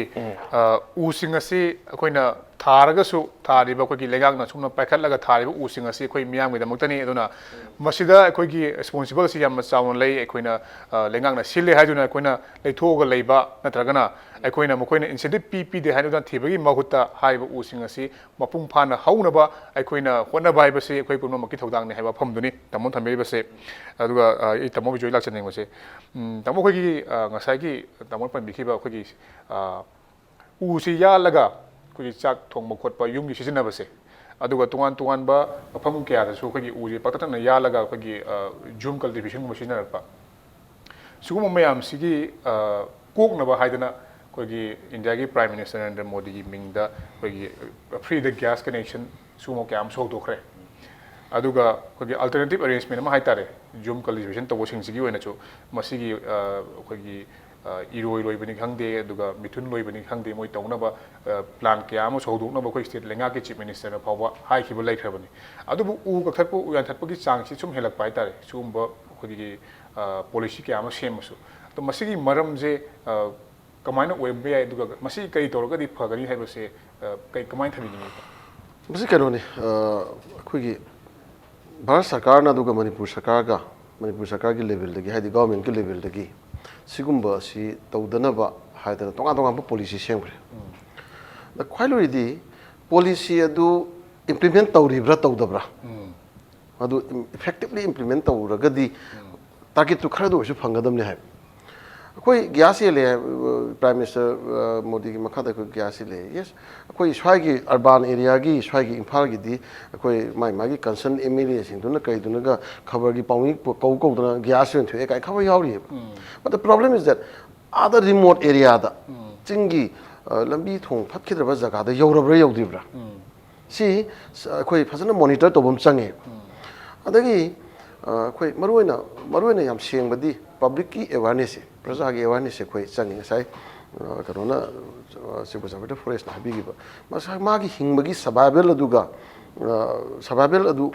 ꯎꯁꯤꯡ ꯑꯁꯤ ꯑꯩꯈꯣꯏꯅ ꯊꯥꯔꯒꯁꯨ ꯊꯥꯔꯤꯕ ꯑꯩꯈꯣꯏꯒꯤ ꯂꯩꯉꯥꯛꯅ ꯁꯨꯝꯅ ꯄꯥꯏꯈꯠꯂꯒ ꯊꯥꯔꯤꯕ ꯎꯁꯤꯡ ꯑꯁꯤ ꯑꯩꯈꯣꯏ ꯃꯤꯌꯥꯝꯒꯤꯗꯃꯛꯇꯅꯤ ꯑꯗꯨꯅ ꯃꯁꯤꯗ ꯑꯩꯈꯣꯏꯒꯤ ꯔꯦꯁꯄꯣꯟꯁꯤꯕꯜ ꯑꯁꯤ ꯌꯥꯝꯅ ꯆꯥꯎꯅ ꯂꯩ ꯑꯩꯈꯣꯏꯅ ꯂꯩꯉꯥꯛꯅ ꯁꯤꯜꯂꯦ ꯍꯥꯏꯗꯨꯅ ꯑꯩꯈꯣꯏꯅ ꯂꯩꯊꯣꯛꯑꯒ ꯂꯩꯕ ꯅꯠꯇ꯭ꯔꯒꯅ ꯑꯩꯈꯣꯏꯅ ꯃꯈꯣꯏꯅ ꯏꯟꯁꯦꯟꯇꯤꯚ ꯄꯤꯗꯦ ꯍꯥꯏꯗꯨꯅ ꯊꯤꯕꯒꯤ ꯃꯍꯨꯠꯇ ꯍꯥꯏꯔꯤꯕ ꯎꯁꯤꯡ ꯑꯁꯤ ꯃꯄꯨꯡ ꯐꯥꯅ ꯍꯧꯅꯕ ꯑꯩꯈꯣꯏꯅ ꯍꯣꯠꯅꯕ ꯍꯥꯏꯕꯁꯤ ꯑꯩꯈꯣꯏ ꯄꯨꯝꯅꯃꯛꯀꯤ ꯊꯧꯗꯥꯡꯅꯤ ꯍꯥꯏꯕ ꯋꯥꯐꯝꯗꯨꯅꯤ ꯇꯥꯃꯣ ꯊꯝꯕꯤꯔꯤꯕꯁꯦ ꯑꯗꯨꯒ ꯑꯩ ꯇꯥꯃꯣ ꯕꯤꯖꯣꯏ ꯂꯥꯛꯆꯅꯤꯡꯕꯁꯦ ꯇꯥꯃꯣ ꯑꯩꯈꯣꯏꯒꯤ ꯉꯁꯥꯏꯒꯤ ꯇꯥꯃꯣꯅ ꯄꯟꯕꯤꯈꯤꯕ ꯑꯩꯈꯣꯏꯒꯤ ꯎꯁꯤ ꯌꯥꯜꯂꯒ ꯑꯩꯈꯣꯏꯒꯤ ꯆꯥꯛ ꯊꯣꯡꯕ ꯈꯣꯠꯄ ꯌꯨꯝꯒꯤ ꯁꯤꯖꯤꯟꯅꯕꯁꯦ ꯑꯗꯨꯒ ꯇꯣꯉꯥꯟ ꯇꯣꯉꯥꯟꯕ ꯃꯐꯝ ꯀꯌꯥꯗꯁꯨ ꯑꯩꯈꯣꯏꯒꯤ ꯎꯁꯤ ꯄꯥꯛꯇꯛꯅꯅ ꯌꯥꯜꯂꯒ ꯑꯩꯈꯣꯏꯒꯤ ꯖꯨꯝ ꯀꯜꯇꯤꯚꯦꯁꯟꯒꯨꯝꯕ ꯁꯤꯖꯤꯟꯅꯔꯛꯄ ꯁꯤꯒꯨꯝꯕ ꯃꯌꯥꯝꯁꯤꯒꯤ ꯀꯣꯛꯅꯕ ꯍꯥꯏꯗꯅ ꯑꯩꯈꯣꯏꯒꯤ ꯏꯟꯗꯤꯌꯥꯒꯤ ꯄ꯭ꯔꯥꯏꯝ ꯃꯤꯅꯤꯁꯇꯔ ꯅꯔꯦꯟꯗ꯭ꯔ ꯃꯣꯗꯤꯒꯤ ꯃꯤꯡꯗ ꯑꯩꯈꯣꯏꯒꯤ ꯐ꯭ꯔꯤꯗ ꯒ꯭ꯌꯥꯁ ꯀꯅꯦꯛꯁꯟ ꯁꯤꯒꯨꯝꯕ ꯀꯌꯥ ꯑꯃꯁꯨ ꯍꯧꯗꯣꯛꯈ꯭ꯔꯦ ꯑꯗꯨꯒ ꯑꯩꯈꯣꯏꯒꯤ ꯑꯜꯇꯔꯅꯦꯇꯤꯚ ꯑꯦꯔꯦꯟꯖꯃꯦꯟ ꯑꯃ ꯍꯥꯏꯇꯥꯔꯦ ꯖꯨꯝ ꯀꯜꯇꯤꯚꯦꯁꯟ ꯇꯧꯕꯁꯤꯡꯁꯤꯒꯤ ꯑꯣꯏꯅꯁꯨ ꯃꯁꯤꯒꯤ ꯑꯩꯈꯣꯏꯒꯤ ꯏꯔꯣꯏ ꯂꯣꯏꯕꯅꯤ ꯈꯪꯗꯦ ꯑꯗꯨꯒ ꯃꯤꯊꯨꯟ ꯂꯣꯏꯕꯅꯤ ꯈꯪꯗꯦ ꯃꯣꯏ ꯇꯧꯅꯕ ꯄ꯭ꯂꯥꯟ ꯀꯌꯥ ꯑꯃꯁꯨ ꯍꯧꯗꯣꯛꯅꯕ ꯑꯩꯈꯣꯏ ꯁ꯭ꯇꯦꯠ ꯂꯩꯉꯥꯛꯀꯤ ꯆꯤꯐ ꯃꯤꯅꯤꯁꯇꯔꯅ ꯐꯥꯎꯕ ꯍꯥꯏꯈꯤꯕ ꯂꯩꯈ꯭ꯔꯕꯅꯤ ꯑꯗꯨꯕꯨ ꯎ ꯀꯛꯊꯠꯄ ꯎ ꯌꯥꯟꯊꯠꯄꯒꯤ ꯆꯥꯡꯁꯤ ꯁꯨꯝ ꯍꯦꯜꯂꯛꯄ ꯍꯥꯏꯇꯥꯔꯦ ꯁꯤꯒꯨꯝꯕ ꯑꯩꯈꯣꯏꯒꯤ ꯄꯣꯂꯤꯁꯤ ꯀꯌꯥ ꯑꯃ ꯁꯦꯝꯃꯁꯨ ꯑꯗꯣ ꯃꯁꯤꯒꯤ ꯃꯔꯝꯁꯦ ꯀꯃꯥꯏꯅ ꯑꯣꯏꯕ ꯌꯥꯏ ꯑꯗꯨꯒ ꯃꯁꯤ ꯀꯔꯤ ꯇꯧꯔꯒꯗꯤ ꯐꯒꯅꯤ ꯍꯥꯏꯕꯁꯦ ꯀꯃꯥꯏꯅ ꯊꯝꯕꯤꯅꯤꯡꯉꯤ ꯃꯁꯤ ꯀꯩꯅꯣꯅꯤ ꯑꯩꯈꯣꯏꯒꯤ ꯚꯥꯔꯠ ꯁꯔꯀꯥꯔꯅ ꯑꯗꯨꯒ ꯃꯅꯤꯄꯨꯔ ꯁꯔꯀꯥꯔꯒꯤ ꯂꯦꯚꯦꯜꯗꯒꯤ ꯍꯥꯏꯗꯤ ꯒꯚꯔꯟꯃꯦꯟꯠꯀꯤ ꯂꯦꯚꯦꯜꯗꯒꯤ ꯁꯤꯒꯨꯝꯕ ꯑꯁꯤ ꯇꯧꯗꯅꯕ ꯍꯥꯏꯗꯅ ꯇꯣꯉꯥꯟ ꯇꯣꯉꯥꯟꯕ ꯄꯣꯂꯤꯁꯤ ꯁꯦꯝꯈ꯭ꯔꯦ ꯑꯗ ꯈ꯭ꯋꯥꯏ ꯂꯣꯏꯔꯤꯗꯤ ꯄꯣꯂꯤꯁꯤ ꯑꯗꯨ ꯏꯝꯄ꯭ꯂꯤꯃꯦꯟꯠ ꯇꯧꯔꯤꯕ꯭ꯔꯥ ꯇꯧꯗꯕ꯭ꯔꯥ ꯑꯗꯨ ꯏꯐꯦꯛꯇꯤꯚꯂꯤ ꯏꯝꯄ꯭ꯂꯤꯃꯦꯟꯠ ꯇꯧꯔꯒꯗꯤ ꯇꯥꯔꯒꯦꯠꯇꯨ ꯈꯔꯗ ꯑꯣꯏꯔꯁꯨ ꯐꯪꯒꯗꯕꯅꯤ ꯍꯥꯏꯕ कोई ग्यास ये ले प्राइम मिनिस्टर मोदी की मखा कोई ग्यास ले यस कोई स्वाई की अर्बन एरिया की स्वाई की इम्फाल की दी कोई मागी कंसर्न एमएलए सिंह दुना कई दुना का खबर की पाउंगी कौ दुना ग्यास में थे खबर यावरी but the problem is that other remote area दा चिंगी लंबी थोंग फटखिद्रबा जगह दा यौरब्रा यौदिब्रा सी कोई फजन मॉनिटर तौबम चंगे अदगी कोई मरुइना याम सेंगबदी पब्लिक की अवेयरनेस प्रजा की अवेयरनेस कोई चंगे साई करोना कंजर्वेटिव फॉरेस्ट हाबीगिबा मसा मागी हिंगबगी सर्वाइवल अदुगा सर्वाइवल अदु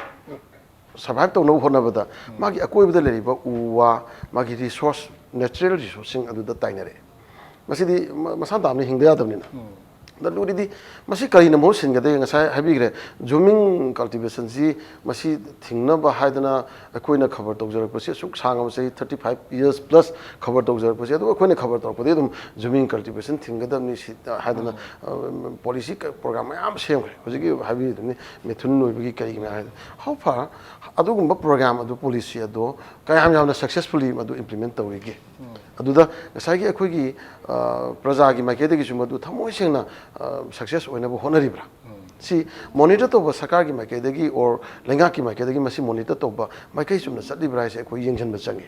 सर्वाइव तौनो होनबदा मागी अकोइबदा लेरिबा उवा मागी रिसोर्स नेचुरल रिसोर्सिंग अदुदा ताइनरे मसीदी मसा दामने हिंगदा यादबनिना दलुरीदी मसी करी नमो सिनगदे ngасai हाबीग्रे जूमिंग कल्टीवेशन जी मसी थिंगनबा हाइदना अकोइना खबर तौजरपसे सुक सांगम से 35 इयर्स प्लस खबर तौजरपसे अदु अकोइना खबर तौरपदे दुम जूमिंग कल्टीवेशन थिंगदमनि हाइदना पॉलिसी प्रोग्राम मयाम सेमखरे होजिगी हाबी दुनि मेथुन नोइबगी करी मा हाउ फार अदुगुम्बा प्रोग्राम अदु पॉलिसी अदु कयाम यामना सक्सेसफुली अदु इम्प्लीमेंट तौरिगे अदुदा ngасai अखोगी प्रजा की माइकेदगी सुमदु थमोय सेंगना सक्सेस होइनबो होनरिब्रा सी मॉनिटर तौबा सरकार की माइकेदगी और लेंगा की माइकेदगी मसी मॉनिटर तौबा माइकै सुमना चलिब्रा से अखोय यंगजन बचंगे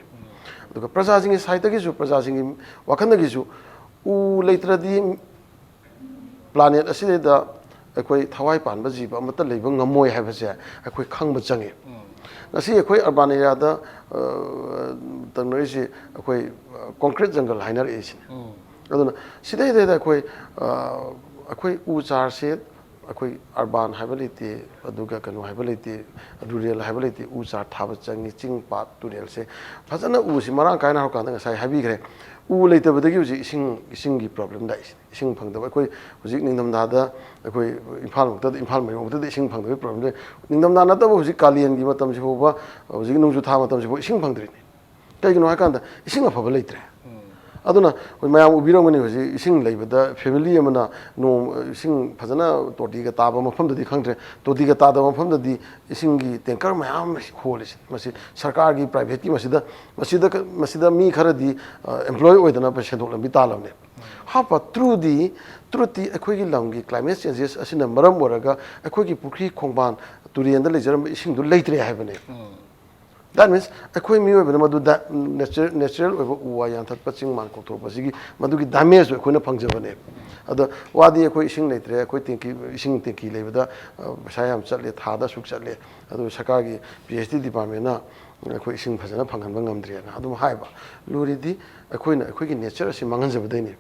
अदुगा प्रजा सिंग साइतगी सु प्रजा सिंग वखनदगी सु उ लेत्रदी प्लानेट असिदा अखोय थवाई पानबा जीब अमत लेबा ngमोय हाबसे अखोय खंगबा चंगे ngasi अखोय अर्बन एरिया दा तंगनरिसि अखोय कंक्रीट जंगल हाइनर एसिन अदुना सिदे दे अखोय अखोय उ चार से अखोय अर्बन हाइबलिटी अदुगा कनो हाइबलिटी रुरल हाइबलिटी उ चार थाबा चंगी चिंग पात तुरेल से फजना उ सि मरांग कायना हकान ngасai हाबिग्रे उ लेतबदगी उजि इसिंग की प्रॉब्लम दा इसिंग फंगदब अखोय हुजि निंगदम दादा अखोय इम्फाल मक्ता इम्फाल मयो मक्ता इसिंग फंगदब प्रॉब्लम निंगदम दा नतब हुजि कालियन की मतम से होबा हुजि नुंजु था मतम से इसिंग फंगद्रिनि कइगनो हाकान दा इसिंग अफब लेत्रे अदुना मयाम उबिरंगनि हुजि इसिंग लेबदा फैमिली अमना नो इसिंग फजना तोटीगा ताबा मफमददी खंगद्रे तोटीगा तादा मफमददी इसिंग की टैंकर मयाम होलिस मसी सरकार की प्राइवेट की मसीदा मी खरदी एम्प्लॉय ओइदना पेशेंट लंबी तालमने हापा त्रुति अखोगी लंगी क्लाइमेट चेंजेस असिना मरम ओरगा अखोगी पुखरी खोंबान तुरियंदा लेजरम इसिंग दु लेत्रे हाबने that means अखोई मियो बना मधु नेचुरल ओइबो उवा यांथक पचिंग मान कोथो पसिगी मधुगी डैमेज अखोइना फंगजबने अद वादी अखोई इसिंग लेत्रे अखोई टेंकी इसिंग टेंकी लेबदा सायाम चले थादा सुक चले अदु सरकार की पीएचडी डिपार्टमेंट ना अखोई इसिंग फजना फंगनबा ngamdriana अदु हाइबा लोरिदी अखोइना अखोइगी नेचर असि मंगनजबदैनि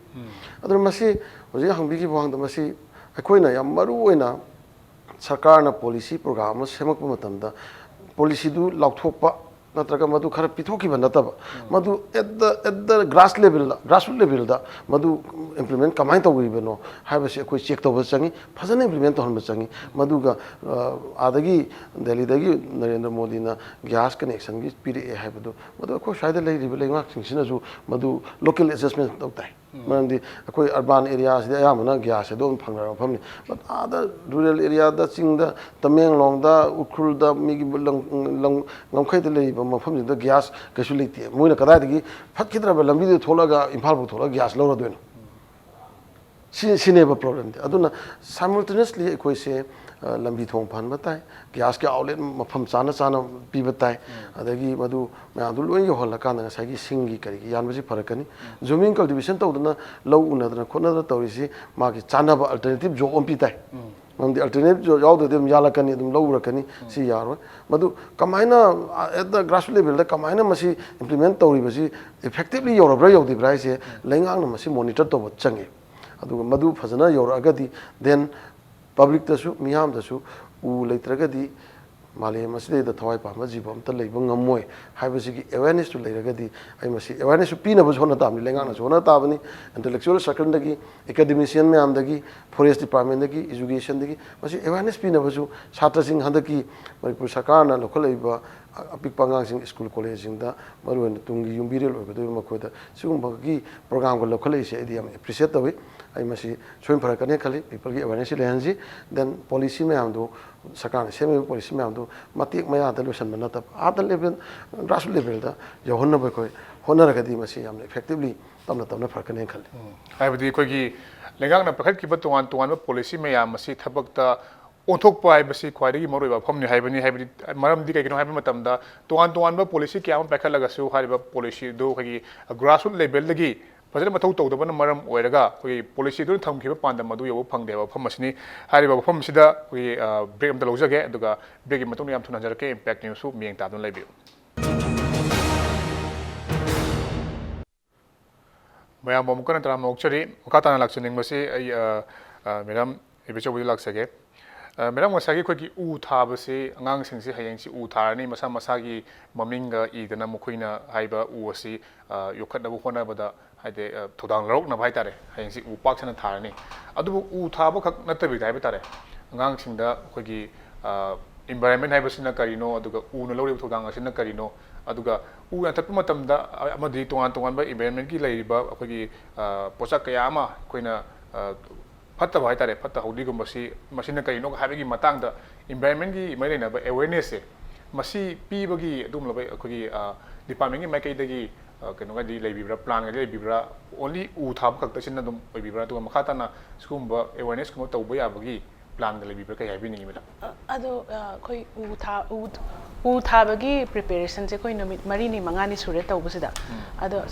अदु मसी होजि हंबिगी बवांग मसी अखोइना याम मरु ओइना सरकारना पॉलिसी प्रोग्राम सेमकपा मतमदा पॉलिसी दु लाउथोपा नत्रगा मधु खर पिथोकिबा नतब मधु एट द ग्रास लेवल दा मधु इम्प्लीमेंट कमाइन तौगिबनो हाबसे अखोय चेक तौबा चंगी फजन इम्प्लीमेंट तौहनबा चंगी मधुगा आदगी दिल्ली दगी नरेंद्र मोदी ना गैस कनेक्शन की पीरे हाबदो मधु अखोय शायद लेरिबा लेंगाक सिंसिनाजु मधु लोकल एडजस्टमेंट तौताय मरंदी अखोय अर्बन एरिया से अयामना गैस दो फंगरा फमनी बट अदर रूरल एरिया दा चिंग दा तमेंगलोंग दा उखुल दा मिगी लंगखै दा लेरिबा मफम दा गैस कछु लेते मोइना कदादगी फटखिद्रबा लंबी दे थोलगा इम्फाल बु थोलगा गैस लौरदोइन सिनेबा प्रॉब्लम दे अदुना साइमल्टेनियसली अखोय से लंबी थोंग फन बताय गैस के आउटलेट मफम चाना पी बताय अदगी मधु मयादु लोय होला कान ngасai सिंगी करी यानबसी फरकनी जूमिंग कल्टीवेशन तौदना लौ उनदना खोनदना तौरिसी मागी चानाबा अल्टरनेटिव जॉब ओम पिताय ममदी अल्टरनेटिव जॉब यावददम यालकनी दम लौरकनी सी यारो मधु कमाइना एट द ग्रास लेवल दा कमाइना मसी इंप्लीमेंट तौरिबसी इफेक्टिवली योरब्रा योदिब्रा से लेंगांगना मसी मॉनिटर तौब चंगे अदुगा मधु फजना योरगदी देन पब्लिक तसु मियाम तसु उ लेत्रगदी माले मसले द थवाई पामा जीबम त लेब ngमोय हाइबसिगी अवेयरनेस टु लेरगदी आई मसी अवेयरनेस पीना बस होना तामनि लेंगाना होना ताबनी इंटेलेक्चुअल सर्कल दगी एकेडमिशियन में आम दगी फॉरेस्ट डिपार्टमेंट दगी एजुकेशन दगी मसी अवेयरनेस पीना बसु छात्र सिंह हदकी मणिपुर सरकार ना लोकल लेबा अपिक पंगांग सिंह स्कूल कॉलेज सिंह दा मरुन तुंगी युम्बिरेल ओगदो मखोदा सिगुम बगी प्रोग्राम को लोकल इसे एदी हम एप्रिशिएट तवे ai masi soin phara kane khali people gi awareness le hanji then policy me am do sakar se me policy me am do matik maya da lusan na ta at level grassroots level da yo honna ba koi honor ga di masi am effectively tamna phara kane khali hai budi koi gi lengang na pakhat ki ba tuan ba policy me ya masi thabak ta onthok pai basi khwaidagi maroi ba phomni haibani haibadi maram di kaigino haiba matam da tuan ba policy kya am pakhat laga su hariba policy do khagi grassroots level lagi fazana mathau tau dabana maram oiraga khoi policy do thamkhiba pandam madu yobo phangde ba phom asini hariba phom sida khoi break am da lojage aduga break matung yam thuna jarake impact news su mieng ta don laibi mayam bom kana tram okchari kata na lakchening basi ai madam Ibechoubi laksage Madam Wasagi Koki U Tabasi, Angang Singsi Hayangsi U Tarani, Masaki, Maminga, Idana Mukuina, Haiba, Uasi, Yokata Hona, but I Todan Rock Navaitare, Hayangsi U Pax and Tarani. Adu U Tabaka Natabi Diabetare, Angang Sinda, Koki environment Habasina Carino, Aduga Unalori Todanga Sina Carino, Aduga U and Tapumatamda, Amadi to one by environment Laiba, Koki Posakayama, Quina. Pata Vaitare, Pata Hodigo Masi, Masina Kaino, having Matanga, environment Marina, but awareness. Masi Pibagi, Dumlabi, department in Makadagi, Kanogadi, Labibra, Plan, Labibra, only Utab Kaktasina, Labibra to Makatana, Skumba, awareness Kumotawayabagi, Plan the Labibra, having in Ado Koi Utabagi preparation, Marini Mangani Sureta Busida. Ado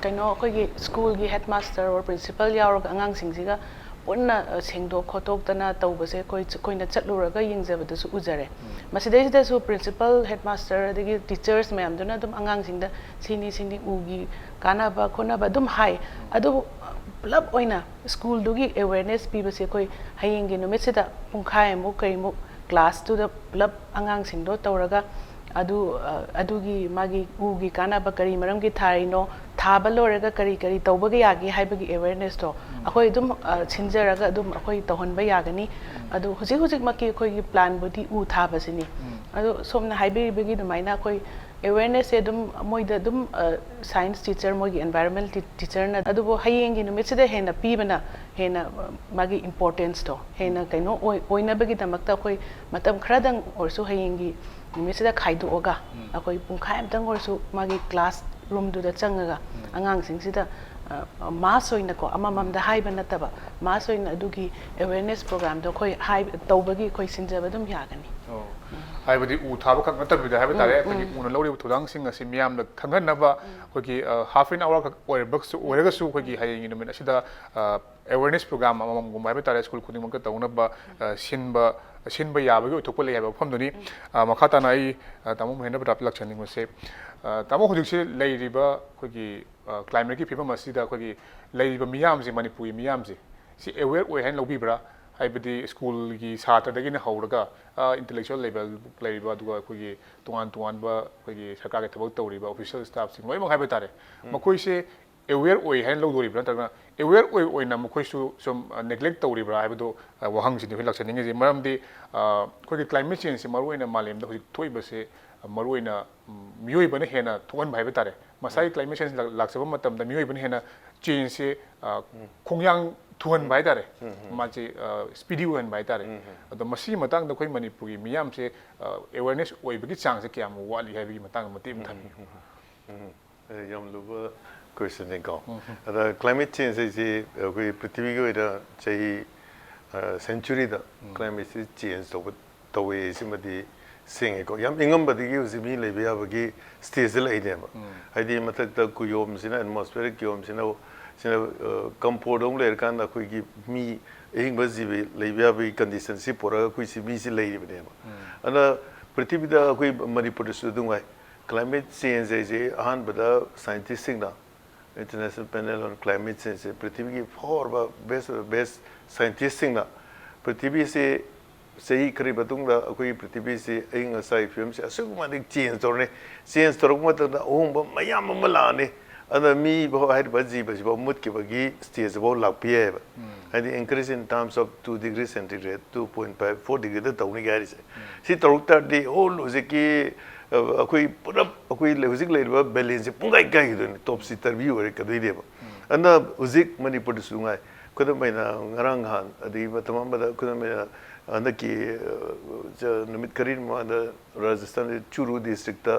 Kano Koi school headmaster or principal Yarok Angang Singsiga. Puna Singdo Kotok Dana Tobase, Koina Chatluraga, Yingzavadus Uzare. Masidez, who principal, headmaster, the teachers, ma'am, do not angang sing the Sini Ugi, Kanaba, Konaba, Dum High, Ado Lab Oina, school dugi awareness, people say, Haying in Mesida, Punkai, Mokaimu, class to the Lab Angang Singdo, Tauraga, Adugi, Magi, Ugi, Kanaba, Kari, Maramgi Tarino. Tabaloraga kari tawbagi yagi haibagi awareness to akoi dum chinjaraga dum akoi tawhon ba yagani adu hujik maki akoi plan budi u thabasini adu somna haibi bagi dumaina akoi awareness e dum moida dum science teacher mogi environmental teacher na adu bo hayeng gi numit sida hena pibana hena magi importance to hena kaino oina bagi damakta akoi matam khradang orsu hayeng gi numit sida khaidu oga akoi pungkhai amtang orsu magi class room to the Changaga, Angang Singida, Maso in the Amam the High Banataba, Maso in Adugi awareness program, the Koi High Tobagi Koi Sinjabadum Yagani. I would Utabaka with the habitat, Unalori to dancing a simiam, the Kanganava, half an hour or books or so Hoki Haying in the Minashida awareness program among Habitat School Kudimaka, Shinba Yabu, Topoli have a Pomdoni, Makatanai, Tamu Mahendra Pratap will say. Tamu Huduxi, Lady River, climate people must see that Lady Miamzi, Manipur Miamzi. See, aware we hand Lobibra, I be school Saturday in a Horaga, intellectual level, Lady Badua, to one, Sakaka, official staff, in Moimo Habitat. Makoise, aware we hand Lobibra, aware we Namakoisu, some neglect to Libra, I would do Wahangs in the Hilux and English, Maramdi, climate change in Maruina Malim, the Toybase. Maruina Mui Banahena, Tuan Habitat, Masai climate change Laxavatam, the Mui Banahena change Kongyang Tuan Baitare, Machi speedy one Baitare. The Masi Matang, the Koi Manipuri, Miam say awareness or big chance, Kiam, Wally heavy Matang Matim. Young Luba question go. The climate change is a pretty good century, the climate change over the way somebody. Singh ko yam ingam badi gi usimi lebya bagi stage la ide ma haidi mathak ta kuyom sina atmospheric kuyom sina compound le kan da koi gi mi ing bazi be lebya bagi condition si pora koi si mi si le ide ma ana prithvi da koi Manipur su dungai climate change je ahan bada scientist sing da international panel on climate change prithvi gi for best scientist sing da prithvi se Say Karibatunga, a quick pretty busy, in a side films, a supermatic change or change to what the home, Mayama Malani, and me, who had Bazi, but Mutkibagi stays about La Pierre. And the increase in terms of 2 degrees centigrade, 2.5, 4 degrees, the Tony Garris. She talked at the whole Uziki, a quick put up a quick music labor, Bellin's Pungai Guide, top sitter viewer, and the Uzik Manipur Sungai. ꯈꯨꯗꯝ ꯑꯣꯏꯅ ꯉꯔꯥꯡ ꯅꯍꯥꯟ ꯑꯗꯒꯤ ꯃꯇꯝ ꯑꯃꯗ ꯈꯨꯗꯝ ꯑꯣꯏꯅ ꯍꯟꯗꯛꯀꯤ ꯅꯨꯃꯤꯠ ꯈꯔꯒꯤ ꯃꯃꯥꯡꯗ ꯔꯥꯖꯁꯊꯥꯟꯒꯤ ꯆꯨꯔꯨ ꯗꯤꯁꯇ꯭ꯔꯤꯛꯇ